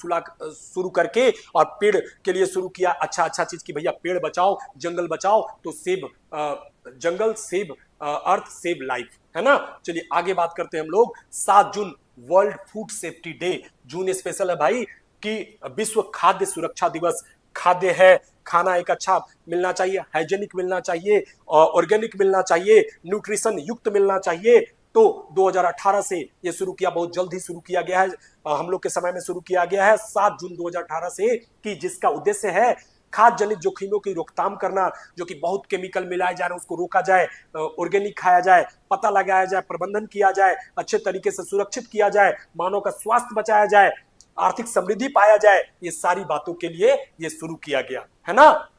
शुरू करके और पेड़ के लिए शुरू किया अच्छा चीज की भैया पेड़ बचाओ, जंगल बचाओ, तो सेव जंगल, सेव अर्थ, सेव लाइफ, है ना। चलिए आगे बात करते हैं हम लोग। 7 June world food safety day, जून स्पेशल है भाई, कि विश्व खाद्य सुरक्षा दिवस। खाद्य है, खाना एक अच्छा मिलना चाहिए, हाइजेनिक मिलना चाहिए, ऑर्गेनिक मिलना चाहिए, न्यूट्रिशन युक्त मिलना चाहिए। तो 2018 से ये शुरू किया, बहुत जल्द ही शुरू किया गया है, हम लोग के समय में शुरू किया गया है 7 जून 2018 से, कि जिसका उद्देश्य है खाद्य जनित जोखिमों की रोकथाम करना, जो कि बहुत केमिकल मिलाए जा रहे हैं उसको रोका जाए, ऑर्गेनिक खाया जाए, पता लगाया जाए, प्रबंधन किया जाए, अच्छे तरीके से सुरक्षित किया जाए, मानव का स्वास्थ्य बचाया जाए, आर्थिक समृद्धि पाया जाए। ये सारी बातों के लिए ये शुरू किया गया है ना।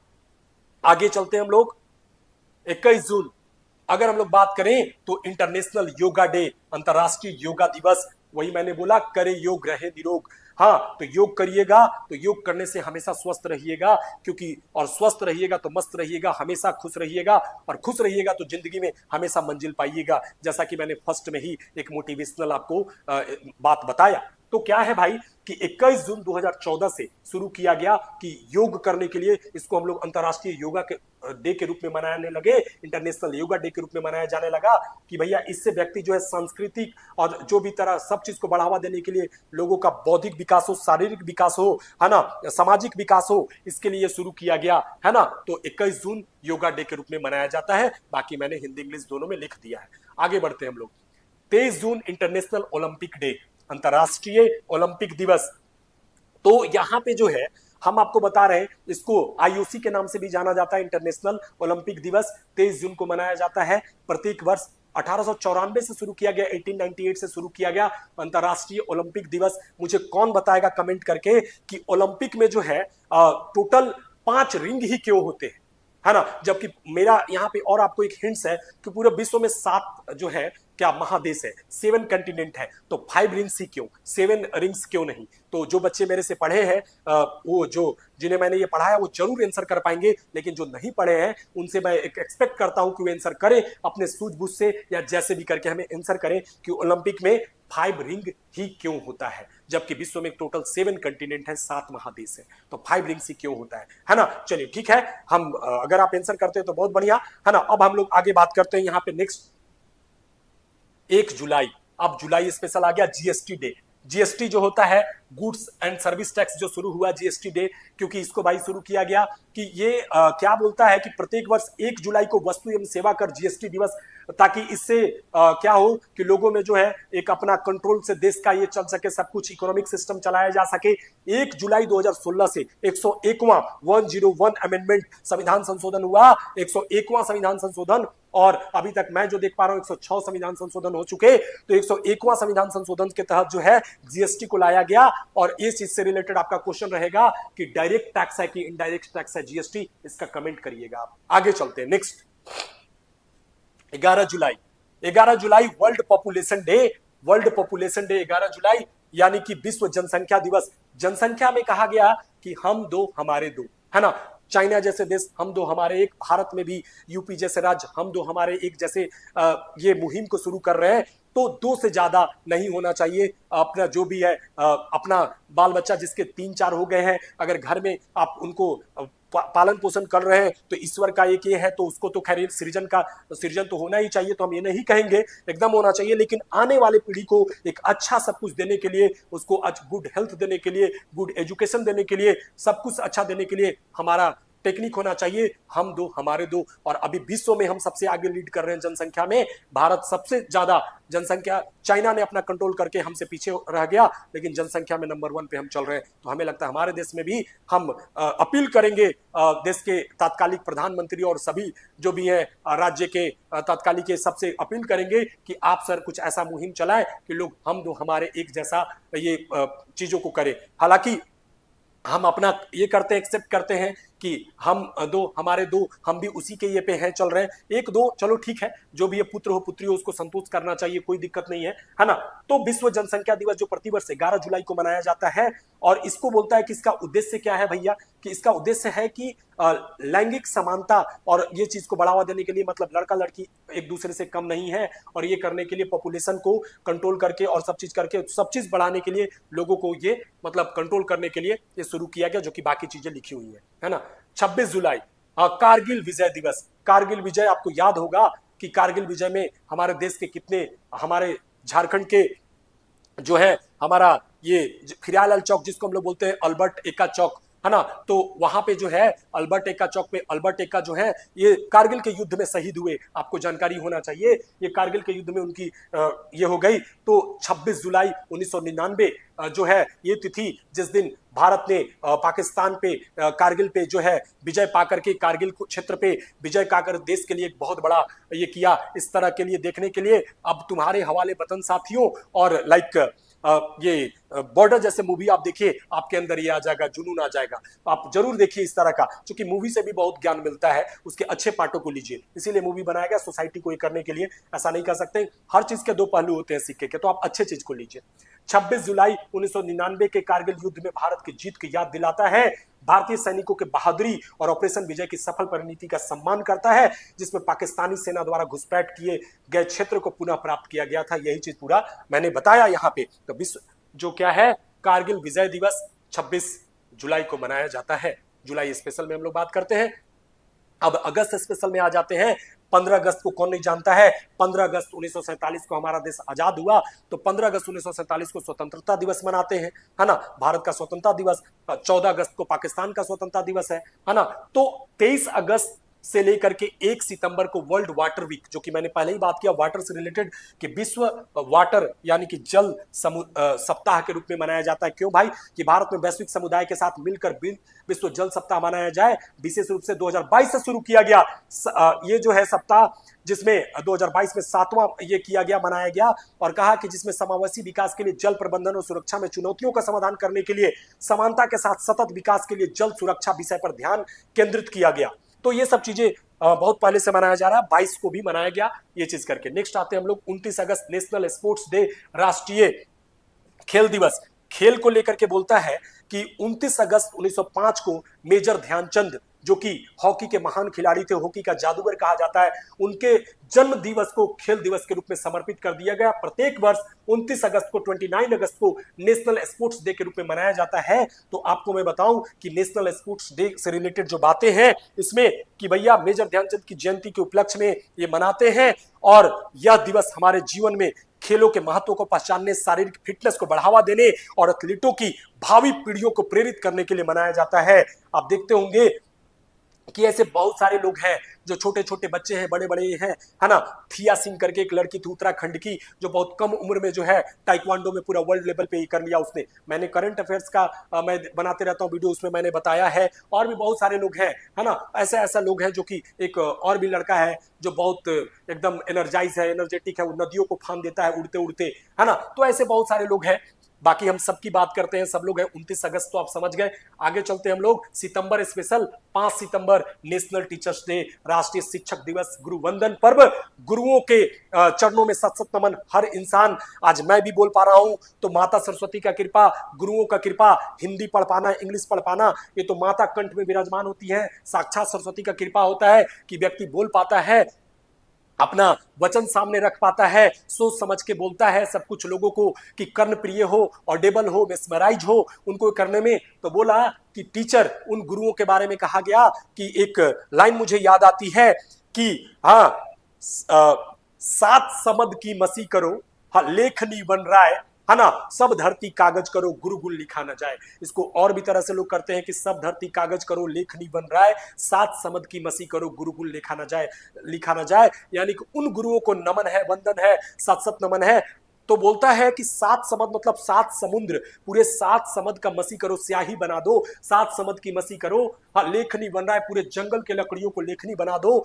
आगे चलते हैं हम लोग। 21 जून अगर हम लोग बात करें तो इंटरनेशनल योगा डे, अंतरराष्ट्रीय योगा दिवस। वही मैंने बोला, करे योग रहे निरोग। हाँ, तो योग करिएगा, तो योग करने से हमेशा स्वस्थ रहिएगा, क्योंकि और स्वस्थ रहिएगा तो मस्त रहिएगा, हमेशा खुश रहिएगा, और खुश रहिएगा तो जिंदगी में हमेशा मंजिल पाइएगा। जैसा कि मैंने फर्स्ट में ही एक मोटिवेशनल आपको बात बताया। तो क्या है भाई कि 21 जून 2014 से शुरू किया गया कि योग करने के लिए, इसको हम लोग अंतरराष्ट्रीय योगा के डे के रूप में मनाने लगे, इंटरनेशनल योगा डे के रूप में मनाया जाने लगा, कि भैया इससे व्यक्ति जो है सांस्कृतिक और जो भी तरह सब चीज को बढ़ावा देने के लिए, लोगों का बौद्धिक विकास हो, शारीरिक विकास हो, है ना, सामाजिक विकास हो, इसके लिए शुरू किया गया है ना। तो 21 जून योगा डे के रूप में मनाया जाता है। बाकी मैंने हिंदी इंग्लिश दोनों में लिख दिया है। आगे बढ़ते हैं हम लोग। 23 जून इंटरनेशनल ओलंपिक डे, अंतरराष्ट्रीय ओलंपिक दिवस। तो यहां पे जो है हम आपको बता रहे हैं, इसको IOC के नाम से भी जाना जाता है, इंटरनेशनल ओलंपिक दिवस 23 जून को मनाया जाता है प्रत्येक वर्ष। 1894 से शुरू किया गया, 1898 से शुरू किया गया अंतरराष्ट्रीय ओलंपिक दिवस। मुझे कौन बताएगा कमेंट करके कि ओलंपिक में जो है टोटल 5 रिंग ही क्यों होते हैं, है ना। जबकि मेरा यहाँ पे और आपको एक हिंट्स है कि पूरे विश्व में 7 जो है क्या महादेश है, 7 कंटिनेंट है, तो 5 रिंग्स ही क्यों, 7 रिंग्स क्यों नहीं। तो जो बच्चे मेरे से पढ़े हैं, वो जो जिन्हें मैंने ये पढ़ाया वो जरूर आंसर कर पाएंगे, लेकिन जो नहीं पढ़े हैं उनसे मैं एक्सपेक्ट करता हूं कि वो आंसर करें अपने सूझबूझ से, या जैसे भी करके हमें आंसर करें कि ओलंपिक में 5 रिंग ही क्यों होता है, जबकि विश्व में टोटल 7 कंटिनेंट है, 7 महादेश है, तो 5 रिंग्स ही क्यों होता है ना। चलिए ठीक है, हम अगर आप आंसर करते हैं तो बहुत बढ़िया, है ना। अब हम लोग आगे बात करते हैं यहाँ पे नेक्स्ट 1 जुलाई। अब जुलाई स्पेशल आ गया, GST डे। जीएसटी जो होता है, गुड्स एंड सर्विस टैक्स जो शुरू हुआ जीएसटी डे, क्योंकि इसको भाई शुरू किया गया कि ये क्या बोलता है कि प्रत्येक वर्ष 1 जुलाई को वस्तु एवं सेवा कर जीएसटी दिवस, ताकि इससे क्या हो कि लोगों में जो है एक अपना कंट्रोल से देश का ये चल सके, सब कुछ इकोनॉमिक सिस्टम चलाया जा सके। 1 जुलाई 2016 से 101वां 101 अमेंडमेंट संविधान संशोधन हुआ, 101वां संविधान संशोधन, और अभी तक मैं जो देख पा रहा हूं 106 संविधान संशोधन हो चुके। तो 101वां संविधान संशोधन के तहत जो है जीएसटी को लाया गया। और इस चीज से रिलेटेड आपका क्वेश्चन रहेगा कि डायरेक्ट टैक्स है कि इनडायरेक्ट टैक्स है जीएसटी, इसका कमेंट करिएगा आप। आगे चलते हैं नेक्स्ट। 11 जुलाई world population day. World population day 11 जुलाई यानी कि विश्व जनसंख्या दिवस। जनसंख्या में कहा गया कि हम दो हमारे दो, है ना। चाइना जैसे देश हम दो हमारे एक, भारत में भी यूपी जैसे राज्य हम दो हमारे एक जैसे ये मुहिम को शुरू कर रहे हैं। तो 2 से ज्यादा नहीं होना चाहिए। अपना जो भी है अपना बाल बच्चा जिसके 3-4 हो गए हैं, अगर घर में आप उनको पालन पोषण कर रहे हैं तो ईश्वर का एक ये है, तो उसको तो खैर सृजन तो होना ही चाहिए। तो हम ये नहीं कहेंगे, एकदम होना चाहिए, लेकिन आने वाले पीढ़ी को एक अच्छा सब कुछ देने के लिए, उसको गुड हेल्थ देने के लिए, गुड एजुकेशन देने के लिए, सब कुछ अच्छा देने के लिए हमारा टेक्निक होना चाहिए हम दो हमारे दो। और अभी विश्व में हम सबसे आगे लीड कर रहे हैं जनसंख्या में। भारत सबसे ज्यादा जनसंख्या, चाइना ने अपना कंट्रोल करके हमसे पीछे रह गया, लेकिन जनसंख्या में नंबर 1 पे हम चल रहे हैं। तो हमें लगता है हमारे देश में भी हम अपील करेंगे देश के तात्कालिक प्रधानमंत्री और सभी जो भी हैं राज्य के तात्कालिक के, सबसे अपील करेंगे कि आप सर कुछ ऐसा मुहिम चलाएं कि लोग हम दो हमारे एक जैसा ये चीजों को करें। हालांकि हम अपना ये करते हैं, एक्सेप्ट करते हैं कि हम दो हमारे दो, हम भी उसी के ये पे हैं, चल रहे हैं। 1-2 चलो ठीक है, जो भी है पुत्र हो पुत्री हो उसको संतोष करना चाहिए, कोई दिक्कत नहीं है ना। तो विश्व जनसंख्या दिवस जो प्रतिवर्ष 11 जुलाई को मनाया जाता है, और इसको बोलता है कि इसका उद्देश्य क्या है भैया, कि इसका उद्देश्य है कि लैंगिक समानता और ये चीज को बढ़ावा देने के लिए, मतलब लड़का लड़की एक दूसरे से कम नहीं है, और ये करने के लिए पॉपुलेशन को कंट्रोल करके और सब चीज करके, सब चीज बढ़ाने के लिए, लोगों को ये मतलब कंट्रोल करने के लिए ये शुरू किया गया, जो कि बाकी चीजें लिखी हुई है ना। 26 जुलाई कारगिल विजय दिवस। कारगिल विजय आपको याद होगा कि कारगिल विजय में हमारे देश के कितने, हमारे झारखंड के जो है हमारा ये फिरालाल चौक जिसको हम लोग बोलते हैं अल्बर्ट एक्का चौक, है ना। तो वहां पे जो है अल्बर्ट एक्का चौक पे अल्बर्ट एक्का जो है ये कारगिल के युद्ध में शहीद हुए, आपको जानकारी होना चाहिए। ये कारगिल के युद्ध में उनकी ये हो गई। तो 26 जुलाई 1999 जो है ये तिथि, जिस दिन भारत ने पाकिस्तान पे कारगिल पे जो है विजय पाकर के, कारगिल क्षेत्र पे विजय पाकर देश के लिए एक बहुत बड़ा ये किया। इस तरह के लिए देखने के लिए अब तुम्हारे हवाले वतन साथियों, और लाइक ये बॉर्डर जैसे मूवी आप देखिए, आपके अंदर ये आ जाएगा, जुनून आ जाएगा। आप जरूर देखिए इस तरह का, क्योंकि मूवी से भी बहुत ज्ञान मिलता है, उसके अच्छे पार्टों को लीजिए, इसीलिए मूवी बनाया गया सोसाइटी को ये करने के लिए। ऐसा नहीं कर सकते, हर चीज के 2 पहलू होते हैं सिक्के के, तो आप अच्छे चीज को लीजिए। 26 जुलाई 1999 के कारगिल युद्ध में भारत की जीत की याद दिलाता है, भारतीय सैनिकों के बहादुरी और ऑपरेशन विजय की सफल परिणति का सम्मान करता है, जिसमें पाकिस्तानी सेना द्वारा घुसपैठ किए गए क्षेत्र को पुनः प्राप्त किया गया था। यही चीज पूरा मैंने बताया यहाँ पे। तो विश्व जो क्या है, कारगिल विजय दिवस 26 जुलाई को मनाया जाता है। जुलाई स्पेशल में हम लोग बात करते हैं। अब अगस्त स्पेशल में आ जाते हैं। 15 अगस्त को कौन नहीं जानता है, 15 अगस्त 1947 को हमारा देश आजाद हुआ। तो 15 अगस्त 1947 को स्वतंत्रता दिवस मनाते हैं, है ना, भारत का स्वतंत्रता दिवस। 14 अगस्त को पाकिस्तान का स्वतंत्रता दिवस है ना। तो 23 अगस्त से लेकर के 1 सितंबर को वर्ल्ड वाटर वीक, जो कि मैंने पहले ही बात किया वाटर से रिलेटेड, कि विश्व वाटर यानी कि जल सप्ताह के रूप में मनाया जाता है। क्यों भाई, कि भारत में वैश्विक समुदाय के साथ मिलकर विश्व जल सप्ताह मनाया जाए। विशेष रूप से 2022 से शुरू किया गया ये जो है सप्ताह, जिसमें 2022 में 7वां ये किया गया, मनाया गया, और कहा कि जिसमें समावेशी विकास के लिए जल प्रबंधन और सुरक्षा में चुनौतियों का समाधान करने के लिए समानता के साथ सतत विकास के लिए जल सुरक्षा विषय पर ध्यान केंद्रित किया गया। तो ये सब चीजें बहुत पहले से मनाया जा रहा है, 22 को भी मनाया गया ये चीज करके। नेक्स्ट आते हैं हम लोग 29 अगस्त नेशनल स्पोर्ट्स डे, राष्ट्रीय खेल दिवस। खेल को लेकर के बोलता है कि 29 अगस्त 1905 को मेजर ध्यानचंद, जो कि हॉकी के महान खिलाड़ी थे, हॉकी का जादूगर कहा जाता है, उनके जन्म दिवस को खेल दिवस के रूप में समर्पित कर दिया गया। प्रत्येक वर्ष 29 अगस्त को 29 अगस्त को नेशनल स्पोर्ट्स डे के रूप में मनाया जाता है। तो आपको मैं बताऊं कि नेशनल स्पोर्ट्स डे से रिलेटेड जो बातें हैं इसमें, कि भैया मेजर ध्यानचंद की जयंती के उपलक्ष्य में ये मनाते हैं, और यह दिवस हमारे जीवन में खेलों के महत्व को पहचानने, शारीरिक फिटनेस को बढ़ावा देने और एथलीटों की भावी पीढ़ियों को प्रेरित करने के लिए मनाया जाता है। आप देखते होंगे कि ऐसे बहुत सारे लोग हैं जो छोटे छोटे बच्चे हैं, बड़े बड़े हैं, है ना। थिया सिंह करके एक लड़की थी उत्तराखंड की, जो बहुत कम उम्र में जो है ताइक्वांडो में पूरा वर्ल्ड लेवल पे ही कर लिया उसने। मैंने करंट अफेयर्स का मैं बनाते रहता हूँ वीडियो, उसमें मैंने बताया है। और भी बहुत सारे लोग हैं, है ना। ऐसा ऐसा लोग हैं जो कि एक और भी लड़का है जो बहुत एकदम एनर्जाइज है, एनर्जेटिक है, वो नदियों को फान देता है उड़ते उड़ते, है ना। तो ऐसे बहुत सारे लोग हैं। बाकी हम सबकी बात करते हैं, सब लोग हैं। 29 अगस्त तो आप समझ गए। आगे चलते हैं हम लोग। सितंबर स्पेशल, 5 सितंबर नेशनल टीचर्स डे, राष्ट्रीय शिक्षक दिवस, गुरु वंदन पर्व, गुरुओं के चरणों में सत सत नमन। हर इंसान, आज मैं भी बोल पा रहा हूं तो माता सरस्वती का कृपा, गुरुओं का कृपा। हिंदी पढ़ पाना, इंग्लिश पढ़ पाना, ये तो माता कंठ में विराजमान होती है। साक्षात सरस्वती का कृपा होता है कि व्यक्ति बोल पाता है, अपना वचन सामने रख पाता है, सोच समझ के बोलता है सब कुछ लोगों को, कि कर्ण प्रिय हो, ऑडिबल हो, मेस्मराइज हो उनको करने में। तो बोला कि टीचर, उन गुरुओं के बारे में कहा गया कि एक लाइन मुझे याद आती है कि हाँ, सात समद की मसी करो, हाँ लेखनी बन रहा है ना। सब धरती कागज करो, गुरुगुल लिखा न जाए। इसको और भी तरह से लोग करते हैं कि सब धरती कागज करो, लेखनी बन रहा है, सात समद की मसी करो, गुरुगुल लिखा न जाए, लिखा न जाए। यानी कि उन गुरुओं को नमन है, वंदन है, सत सत नमन है। तो बोलता है कि सात समद मतलब सात समुद्र, पूरे सात समद का मसी करो, स्याही बना दो, सात समद की मसी करो। हाँ, लेखनी बन रहा है, पूरे जंगल के लकड़ियों को लेखनी बना दो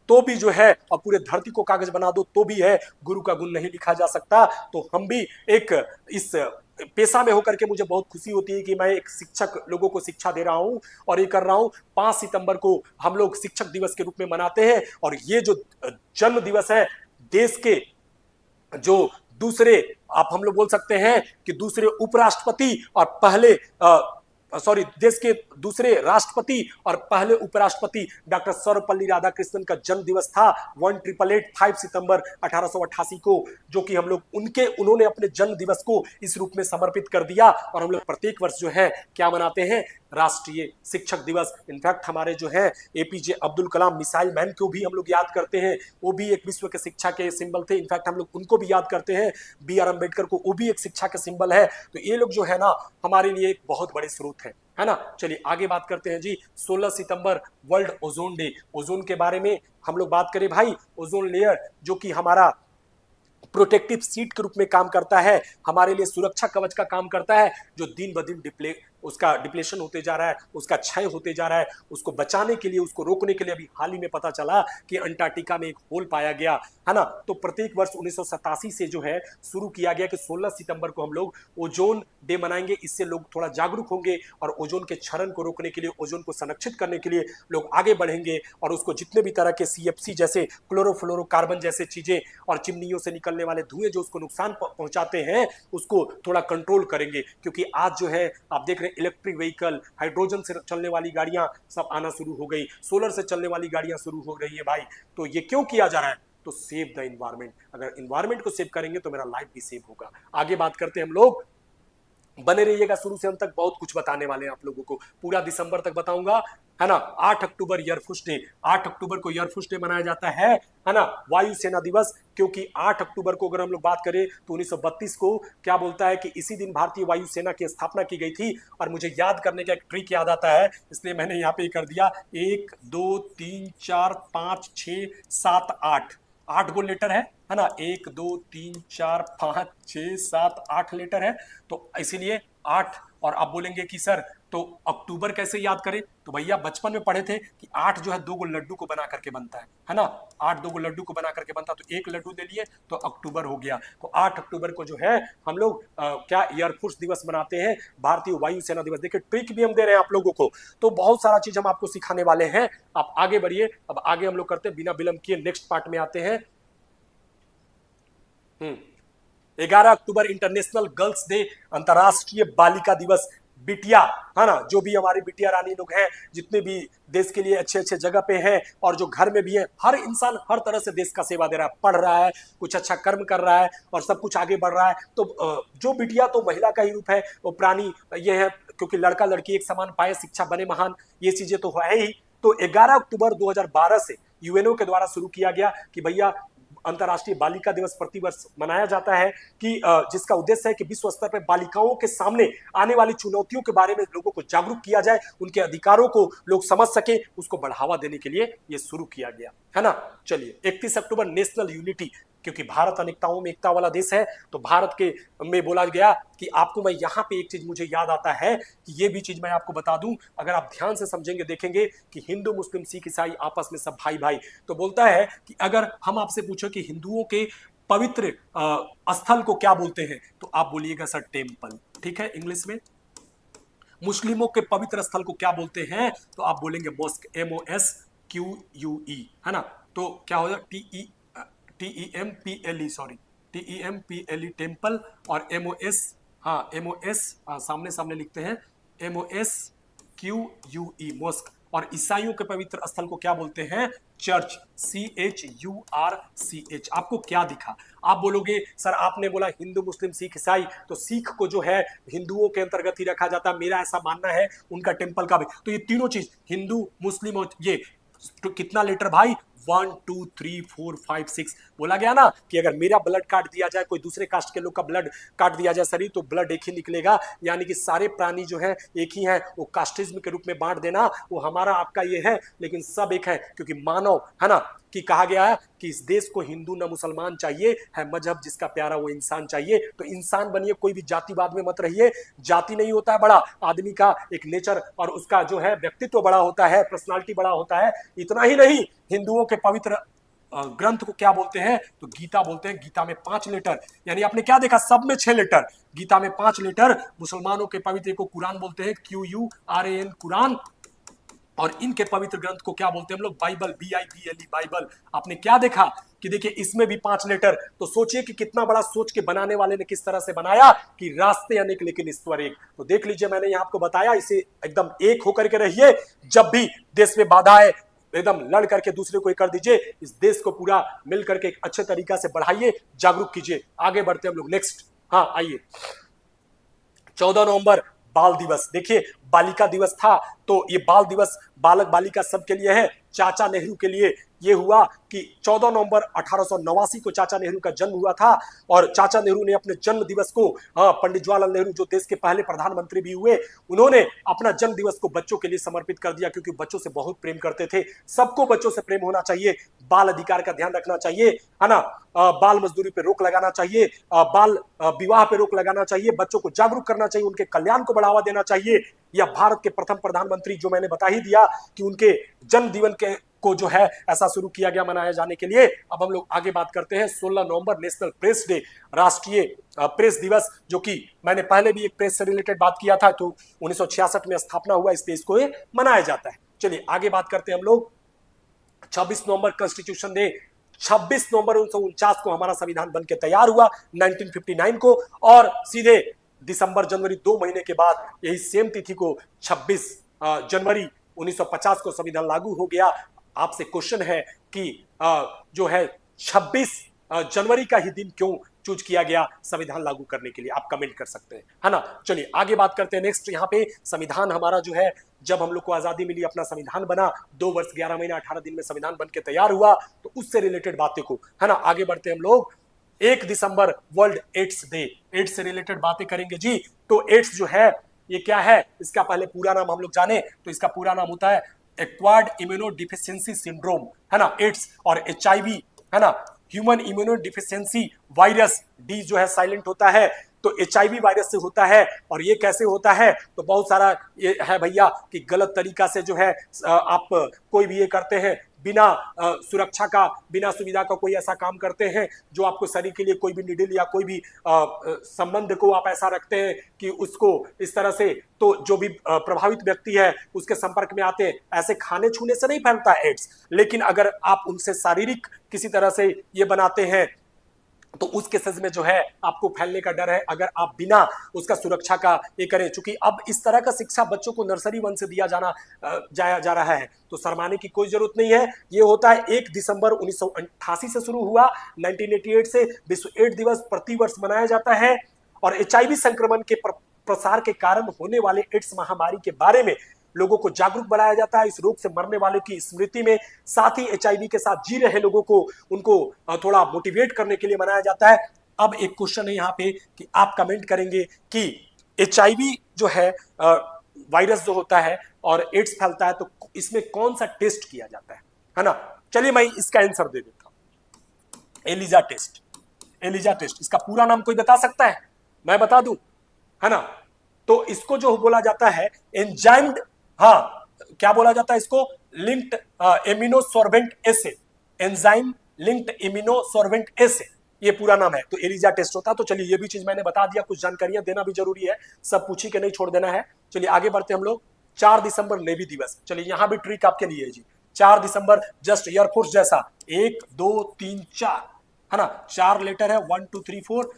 तो भी जो है, और पूरे धरती को कागज बना दो तो भी है, गुरु का गुण नहीं लिखा जा सकता। तो हम भी एक इस पेशा में होकर के मुझे बहुत खुशी होती है कि मैं एक शिक्षक लोगों को शिक्षा दे रहा हूं और ये कर रहा हूं। 5 सितंबर को हम लोग शिक्षक दिवस के रूप में मनाते हैं। और ये जो जन्म दिवस है, देश के जो दूसरे, आप हम लोग बोल सकते हैं कि दूसरे उपराष्ट्रपति और पहले देश के दूसरे राष्ट्रपति और पहले उपराष्ट्रपति डॉक्टर सर्वपल्ली राधाकृष्णन का जन्म दिवस था। 5 सितंबर 1888 को, जो कि हम लोग उन्होंने अपने जन्म दिवस को इस रूप में समर्पित कर दिया। और हम लोग प्रत्येक वर्ष जो है क्या मनाते हैं, राष्ट्रीय शिक्षक दिवस। इनफैक्ट हमारे जो है APJ Abdul Kalam, missile man को भी हम लोग याद करते हैं, वो भी एक विश्व के शिक्षा के सिंबल थे। इनफैक्ट हम लोग उनको भी याद करते हैं, BR अम्बेडकर को, वो भी एक शिक्षा का सिंबल है। तो ये लोग जो है ना हमारे लिए एक बहुत बड़े स्रोत है ना। चलिए आगे बात करते हैं जी। 16 सितंबर वर्ल्ड ओजोन डे। ओजोन के बारे में हम लोग बात करें भाई, ओजोन लेयर जो कि हमारा प्रोटेक्टिव सीट के रूप में काम करता है, हमारे लिए सुरक्षा कवच का काम करता है, जो दिन ब दिन उसका डिप्लेशन होते जा रहा है, उसका क्षय होते जा रहा है। उसको बचाने के लिए, उसको रोकने के लिए अभी हाल ही में पता चला कि अंटार्कटिका में एक होल पाया गया, है ना। तो प्रत्येक वर्ष 1987 से जो है शुरू किया गया कि 16 सितंबर को हम लोग ओजोन डे मनाएंगे। इससे लोग थोड़ा जागरूक होंगे और ओजोन के क्षरण को रोकने के लिए, ओजोन को संरक्षित करने के लिए लोग आगे बढ़ेंगे। और उसको जितने भी तरह के CFC जैसे क्लोरोफ्लोरोकार्बन जैसे चीजें और चिमनियों से निकलने वाले धुएं जो उसको नुकसान पहुंचाते हैं, उसको थोड़ा कंट्रोल करेंगे। क्योंकि आज जो है आप देख रहे हैं इलेक्ट्रिक व्हीकल, हाइड्रोजन से चलने वाली गाड़ियां सब आना शुरू हो गई, सोलर से चलने वाली गाड़ियां शुरू हो रही है भाई। तो ये क्यों किया जा रहा है, तो सेव द इन्वायरमेंट। अगर इन्वायरमेंट को सेव करेंगे तो मेरा लाइफ भी सेव होगा। आगे बात करते हैं हम लोग, बने रहिएगा शुरू से अंत तक, बहुत कुछ बताने वाले हैं आप लोगों को, पूरा दिसंबर तक बताऊंगा, है ना। 8 अक्टूबर एयरफोर्स डे, 8 अक्टूबर को एयरफोर्स डे मनाया जाता है ना, वायुसेना दिवस। क्योंकि 8 अक्टूबर को अगर हम लोग बात करें तो 1932 को क्या बोलता है कि इसी दिन भारतीय वायुसेना की स्थापना की गई थी। और मुझे याद करने का एक ट्रिक याद आता है, इसलिए मैंने यहाँ पे कर दिया 1 2 3 4 5 6 7 8 गो लेटर है ना। 1 2 3 4 5 6 7 8 लेटर है, तो इसीलिए 8। और आप बोलेंगे कि सर तो अक्टूबर कैसे याद करें, तो भैया बचपन में पढ़े थे कि 8 जो है 2 गो लड्डू को बना करके बनता है ना। 8 2 गो लड्डू को बना करके बनता, तो एक लड्डू ले लिए तो अक्टूबर हो गया। तो 8 अक्टूबर को जो है हम लोग क्या एयरफोर्स दिवस मनाते हैं, भारतीय वायुसेना दिवस। देखिए ट्रिक भी हम दे रहे हैं आप लोगों को, तो बहुत सारा चीज हम आपको सिखाने वाले हैं। आप आगे बढ़िए। अब आगे हम लोग करते हैं बिना विलंब किए, नेक्स्ट पार्ट में आते हैं। 11 अक्टूबर इंटरनेशनल गर्ल्स डे, अंतरराष्ट्रीय बालिका दिवस। बिटिया, है ना, जो भी हमारी बिटिया रानी लोग हैं, जितने भी देश के लिए अच्छे अच्छे जगह पे हैं और जो घर में भी है, हर इंसान हर तरह से देश का सेवा दे रहा है, पढ़ रहा है, कुछ अच्छा कर्म कर रहा है और सब कुछ आगे बढ़ रहा है। तो जो बिटिया तो महिला का ही रूप है, वो प्राणी ये है, क्योंकि लड़का लड़की एक समान पाए, शिक्षा बने महान, ये चीजें तो है ही। तो 11 अक्टूबर 2012 से UNO के द्वारा शुरू किया गया कि भैया अंतर्राष्ट्रीय बालिका दिवस प्रतिवर्ष मनाया जाता है कि जिसका उद्देश्य है कि विश्व स्तर पर बालिकाओं के सामने आने वाली चुनौतियों के बारे में लोगों को जागरूक किया जाए, उनके अधिकारों को लोग समझ सके, उसको बढ़ावा देने के लिए ये शुरू किया गया है ना। चलिए 31 अक्टूबर नेशनल यूनिटी, क्योंकि भारत अनेकताओं में एकता वाला देश है, तो भारत के में बोला गया कि आपको मैं यहाँ पे एक चीज मुझे याद आता है कि ये भी चीज मैं आपको बता दूं, अगर आप ध्यान से समझेंगे देखेंगे कि हिंदू मुस्लिम सिख ईसाई आपस में सब भाई भाई। तो बोलता है कि अगर हम आपसे पूछो कि हिंदुओं के पवित्र स्थल को क्या बोलते हैं, तो आप बोलिएगा सर टेम्पल, ठीक है इंग्लिश में। मुस्लिमों के पवित्र स्थल को क्या बोलते हैं, तो आप बोलेंगे मॉस्क, MOSQUE, है ना। तो क्या हो जाए TEMPLE, सॉरी TEMPLE टेम्पल, और MOS, हाँ MOS सामने सामने लिखते हैं MOSQUE मॉस्क। और ईसाइयों के पवित्र स्थल को क्या बोलते हैं, चर्च, CHURCH। आपको क्या दिखा, आप बोलोगे सर आपने बोला हिंदू मुस्लिम सिख ईसाई, तो सिख को जो है हिंदुओं के अंतर्गत ही रखा जाता है, मेरा ऐसा मानना है, उनका टेम्पल का भी। तो ये तीनों चीज हिंदू मुस्लिम और ये तो कितना लेटर भाई, 1 2 3 4 5 6। बोला गया ना कि अगर मेरा ब्लड काट दिया जाए, कोई दूसरे कास्ट के लोग का ब्लड काट दिया जाए शरीर, तो ब्लड एक ही निकलेगा, यानी कि सारे प्राणी जो है एक ही हैं। वो कास्टिज्म के रूप में बांट देना वो हमारा आपका ये है, लेकिन सब एक है, क्योंकि मानव है ना कि कहा गया है कि इस देश को हिंदू न मुसलमान चाहिए, है मजहब जिसका प्यारा वो इंसान चाहिए। तो इंसान बनिए, कोई भी जातिवाद में मत रहिए। जाति नहीं होता है बड़ा, आदमी का एक नेचर और उसका जो है व्यक्तित्व बड़ा होता है, पर्सनालिटी बड़ा होता है। इतना ही नहीं, हिंदुओं के पवित्र ग्रंथ को क्या बोलते हैं, तो गीता बोलते हैं। गीता में 5 लेटर, यानी आपने क्या देखा, सब में 6 लेटर, गीता में 5 लेटर। मुसलमानों के पवित्र को कुरान बोलते हैं, QURAN कुरान। और इनके पवित्र ग्रंथ को क्या बोलते हैं हम लोग, बाइबल, BIBLE बाइबल। आपने क्या देखा कि देखिए इसमें भी 5 लेटर। तो सोचिए कि कितना बड़ा सोच के बनाने वाले ने किस तरह से बनाया कि रास्ते अनेक लेकिन ईश्वर एक। तो देख लीजिए, मैंने यहाँ आपको बताया, इसे एकदम एक होकर के रहिए। जब भी देश में बाधा है, एकदम लड़ करके दूसरे को कर दीजिए। इस देश को पूरा मिल करके एक अच्छे तरीका से बढ़ाइए, जागरूक कीजिए। आगे बढ़ते हम लोग नेक्स्ट। हाँ आइए, 14 नवंबर बाल दिवस। देखिए बालिका दिवस था, तो ये बाल दिवस बालक बालिका सबके लिए है। चाचा नेहरू के लिए ये हुआ कि 14 नवंबर 1889 को चाचा नेहरू का जन्म हुआ था। और चाचा नेहरू ने अपने जन्म दिवस को, पंडित जवाहरलाल नेहरू जो देश के पहले प्रधानमंत्री भी हुए, उन्होंने अपना जन्म दिवस को बच्चों के लिए समर्पित कर दिया, क्योंकि बच्चों से बहुत प्रेम करते थे। सबको बच्चों से प्रेम होना चाहिए, बाल अधिकार का ध्यान रखना चाहिए, है ना। बाल मजदूरी पे रोक लगाना चाहिए, बाल विवाह पे रोक लगाना चाहिए, बच्चों को जागरूक करना चाहिए, उनके कल्याण को बढ़ावा देना चाहिए। या भारत के प्रथम प्रधानमंत्री जो मैंने बता ही दिया कि उनके जन्म दिवस के को जो है ऐसा शुरू किया गया मनाए जाने के लिए। अब हम लोग आगे बात करते हैं 16 नवंबर नेशनल प्रेस डे, राष्ट्रीय प्रेस दिवस, जो कि मैंने पहले भी एक प्रेस से रिलेटेड बात किया था। तो 1966 में स्थापना हुआ इस देश को ये मनाया जाता है। चलिए आगे बात करते हैं हम लोग 26 नवंबर कॉन्स्टिट्यूशन डे। 26 नवंबर 1949 को हमारा संविधान बन के तैयार हुआ 1959 को, और सीधे दिसंबर जनवरी 2 महीने के बाद यही सेम तिथि को 26 जनवरी 1950 को संविधान लागू हो गया। आपसे क्वेश्चन है कि जो है 26 जनवरी का ही दिन क्यों चूज किया गया संविधान लागू करने के लिए, आप कमेंट कर सकते हैं, है ना। चलिए आगे बात करते हैं नेक्स्ट। यहाँ पे संविधान हमारा जो है, जब हम लोग को आजादी मिली, अपना संविधान बना, 2 वर्ष 11 महीना 18 दिन में संविधान बन के तैयार हुआ। तो उससे रिलेटेड बातें को, है ना, आगे बढ़ते हैं हम लोग। 1 दिसंबर वर्ल्ड एड्स डे, एड्स से रिलेटेड बातें करेंगे जी। तो एड्स जो है ये क्या है, इसका पहले पूरा नाम हम लोग जाने, तो इसका पूरा नाम होता है एक्वायर्ड इम्यूनोडिफिशियेंसी सिंड्रोम, है ना, एड्स। और HIV, है ना, ह्यूमन इम्यूनोडिफिशियेंसी वायरस, डी जो है साइलेंट होता है, तो HIV वायरस से होता है। और ये कैसे होता है, तो बहुत सारा ये है भैया कि गलत तरीका से जो है आप कोई भी ये करते हैं, बिना सुरक्षा का, बिना सुविधा का कोई ऐसा काम करते हैं जो आपको शरीर के लिए कोई भी निडिल या कोई भी संबंध को आप ऐसा रखते हैं कि उसको इस तरह से, तो जो भी प्रभावित व्यक्ति है उसके संपर्क में आते हैं, ऐसे खाने छूने से नहीं फैलता एड्स। लेकिन अगर आप उनसे शारीरिक किसी तरह से ये बनाते हैं, तो उस केसेस में जो है आपको फैलने का डर है, अगर आप बिना उसका सुरक्षा का ये करें। चूंकि अब इस तरह का शिक्षा बच्चों को नर्सरी 1 से दिया जाया जा रहा है, तो शर्माने की कोई जरूरत नहीं है। ये होता है 1 दिसंबर 1988 से शुरू हुआ, 1988 से विश्व एड्स दिवस प्रतिवर्ष मनाया जाता है। और HIV संक्रमण के प्रसार के कारण होने वाले एड्स महामारी के बारे में लोगों को जागरूक बनाया जाता है इस रोग से मरने वालों की स्मृति में, साथ ही एचआईवी के साथ जी रहे लोगों को उनको थोड़ा मोटिवेट करने के लिए मनाया जाता है। अब एक क्वेश्चन है यहाँ पे कि आप कमेंट करेंगे कि एचआईवी जो है वायरस जो होता है और एड्स फैलता है, तो इसमें कौन सा टेस्ट किया जाता है ना? चलिए मैं इसका आंसर दे देता हूं, एलिजा टेस्ट। एलिजा टेस्ट, इसका पूरा नाम कोई बता सकता है? मैं बता दूं, है ना? तो इसको जो बोला जाता है एंजाइम्ड, हाँ क्या बोला जाता है इसको? Linked immunosorbent acid, enzyme linked immunosorbent acid, ये पूरा नाम है। तो एलिजा टेस्ट होता है। तो चलिए ये भी चीज मैंने बता दिया, कुछ जानकारियां देना भी जरूरी है, सब पूछी के नहीं छोड़ देना है। चलिए आगे बढ़ते हम लोग। 4 दिसंबर नेवी दिवस। चलिए यहां भी ट्रिक आपके लिए है जी। 4 दिसंबर जस्ट एयरफोर्स जैसा 1 2 3 4, है ना? 4 लेटर है, 1 2 3 4,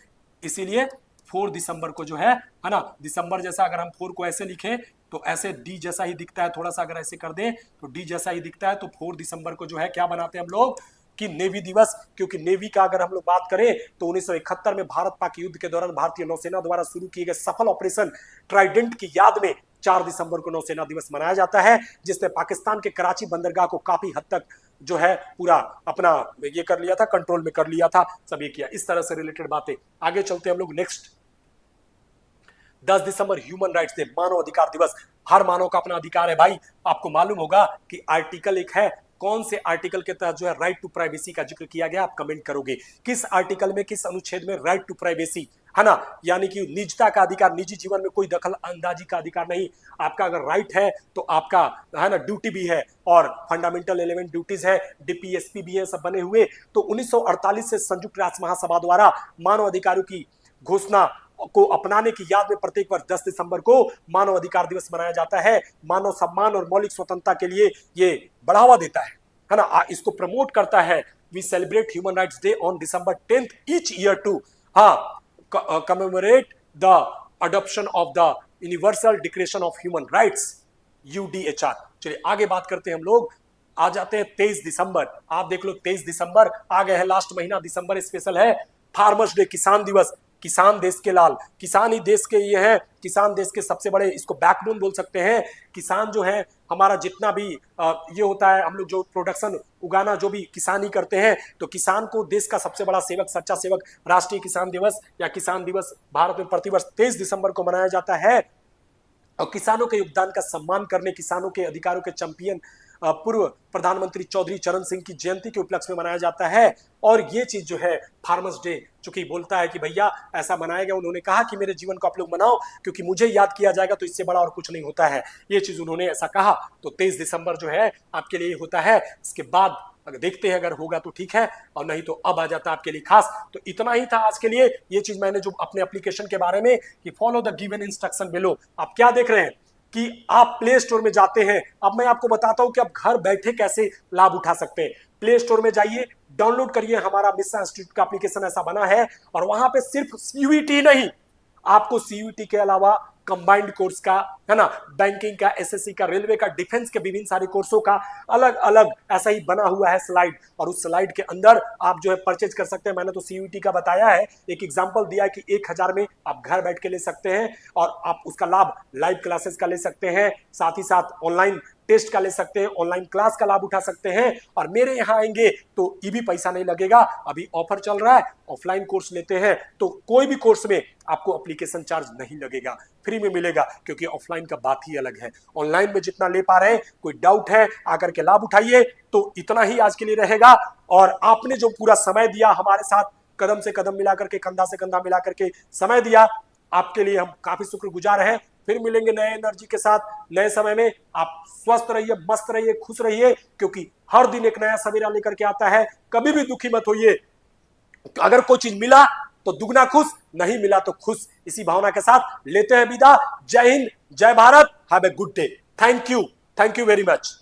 इसीलिए 4 दिसंबर को जो है ना, दिसंबर जैसा अगर हम 4 को ऐसे लिखें तो ऐसे डी जैसा ही दिखता है, थोड़ा सा अगर ऐसे कर दें तो डी जैसा ही दिखता है। तो 4 दिसंबर को जो है क्या बनाते हैं हम लोग कि नेवी दिवस, क्योंकि नेवी का अगर हम लोग बात करें तो 1971 में भारत पाक युद्ध के दौरान भारतीय नौसेना द्वारा शुरू किए गए सफल ऑपरेशन ट्राइडेंट की याद में 4 दिसंबर को नौसेना दिवस मनाया जाता है, जिसने पाकिस्तान के कराची बंदरगाह को काफी हद तक जो है पूरा अपना ये कर लिया था, कंट्रोल में कर लिया था, सब ये किया। इस तरह से रिलेटेड बातें। आगे चलते हैं हम लोग नेक्स्ट। 10 दिसंबर ह्यूमन राइट्स डे, मानव अधिकार दिवस। हर मानव का अपना अधिकार है भाई। आपको मालूम होगा कि आर्टिकल एक है, कौन से आर्टिकल के तहत जो है राइट टू प्राइवेसी का जिक्र किया गया, आप कमेंट करोगे किस आर्टिकल में, किस अनुच्छेद में राइट टू प्राइवेसी, है ना? यानी कि निजता का अधिकार, निजी जीवन में कोई दखल अंदाजी का अधिकार नहीं। आपका अगर राइट है तो आपका है ना ड्यूटी भी है, और फंडामेंटल एलिमेंट ड्यूटीज है, डीपीएसपी भी है, सब बने हुए। तो 1948 से संयुक्त राष्ट्र महासभा द्वारा मानव अधिकारों की घोषणा को अपनाने की याद में प्रत्येक वर्ष 10 दिसंबर को मानव अधिकार दिवस मनाया जाता है। मानव सम्मान और मौलिक स्वतंत्रता के लिए ये बढ़ावा देता है ना, इसको प्रमोट करता है। We celebrate human rights day on December 10th each year to commemorate the adoption of the universal declaration of human rights, UDHR। चलिए आगे बात करते हैं हम लोग। आ जाते हैं 23 दिसंबर। आप देख लो 23 दिसंबर आ गए हैं, लास्ट महीना दिसंबर स्पेशल है। फार्मर्स डे, किसान दिवस। किसान देश के लाल, किसान ही देश के ये हैं, किसान देश के सबसे बड़े, इसको बैकबोन बोल सकते हैं। किसान जो है हमारा जितना भी ये होता है, हम लोग जो प्रोडक्शन उगाना जो भी किसान ही करते हैं, तो किसान को देश का सबसे बड़ा सेवक, सच्चा सेवक राष्ट्रीय किसान दिवस या किसान दिवस भारत में प्रतिवर्ष 23 दिसंबर को मनाया जाता है। और किसानों के योगदान का सम्मान करने, किसानों के अधिकारों के चैंपियन पूर्व प्रधानमंत्री चौधरी चरण सिंह की जयंती के उपलक्ष्य में मनाया जाता है। और ये चीज जो है फार्मर्स डे चूंकि बोलता है कि भैया ऐसा मनाया गया, उन्होंने कहा कि मेरे जीवन को आप लोग मनाओ क्योंकि मुझे याद किया जाएगा तो इससे बड़ा और कुछ नहीं होता है, ये चीज उन्होंने ऐसा कहा। तो 23 दिसंबर जो है आपके लिए होता है। इसके बाद अगर देखते हैं, अगर होगा तो ठीक है, और नहीं तो अब आ जाता है आपके लिए खास। तो इतना ही था आज के लिए। ये चीज मैंने जो अपने एप्लीकेशन के बारे में कि follow the given instruction below, आप क्या देख रहे हैं कि आप प्ले स्टोर में जाते हैं। अब मैं आपको बताता हूं कि आप घर बैठे कैसे लाभ उठा सकते हैं। प्ले स्टोर में जाइए, डाउनलोड करिए, हमारा मिस्सा इंस्टीट्यूट का एप्लीकेशन ऐसा बना है, और वहां पे सिर्फ सीयूईटी नहीं, आपको सीयूईटी के अलावा कंबाइंड कोर्स का, है ना, बैंकिंग का, एसएससी का, रेलवे का, डिफेंस के विभिन्न सारे कोर्सों का अलग अलग ऐसा ही बना हुआ है स्लाइड, और उस स्लाइड के अंदर आप जो है परचेज कर सकते हैं। मैंने तो सीयूईटी का बताया है, एक एग्जांपल दिया है कि 1000 में आप घर बैठ के ले सकते हैं, और आप उसका लाभ लाइव क्लासेस का ले सकते हैं, साथ ही साथ ऑनलाइन टेस्ट का ले सकते हैं, ऑनलाइन क्लास का लाभ उठा सकते हैं। और मेरे यहाँ आएंगे तो ये भी पैसा नहीं लगेगा, अभी ऑफर चल रहा है, ऑफलाइन कोर्स लेते हैं तो कोई भी कोर्स में आपको एप्लीकेशन चार्ज नहीं लगेगा, फ्री में मिलेगा, क्योंकि ऑफलाइन का बात ही अलग है। ऑनलाइन में जितना ले पा रहे हैं, कोई डाउट है आकर के लाभ उठाइए। तो इतना ही आज के लिए रहेगा। और आपने जो पूरा समय दिया हमारे साथ, कदम से कदम मिला करके, कंधा से कंधा मिला करके समय दिया, आपके लिए हम काफी शुक्रगुजार हैं। फिर मिलेंगे नए एनर्जी के साथ, नए समय में। आप स्वस्थ रहिए, मस्त रहिए, खुश रहिए, क्योंकि हर दिन एक नया सवेरा लेकर के आता है। कभी भी दुखी मत होइए। अगर कोई चीज मिला तो दुगना खुश, नहीं मिला तो खुश। इसी भावना के साथ लेते हैं विदा। जय हिंद, जय Bharat, have a good day. Thank you very much.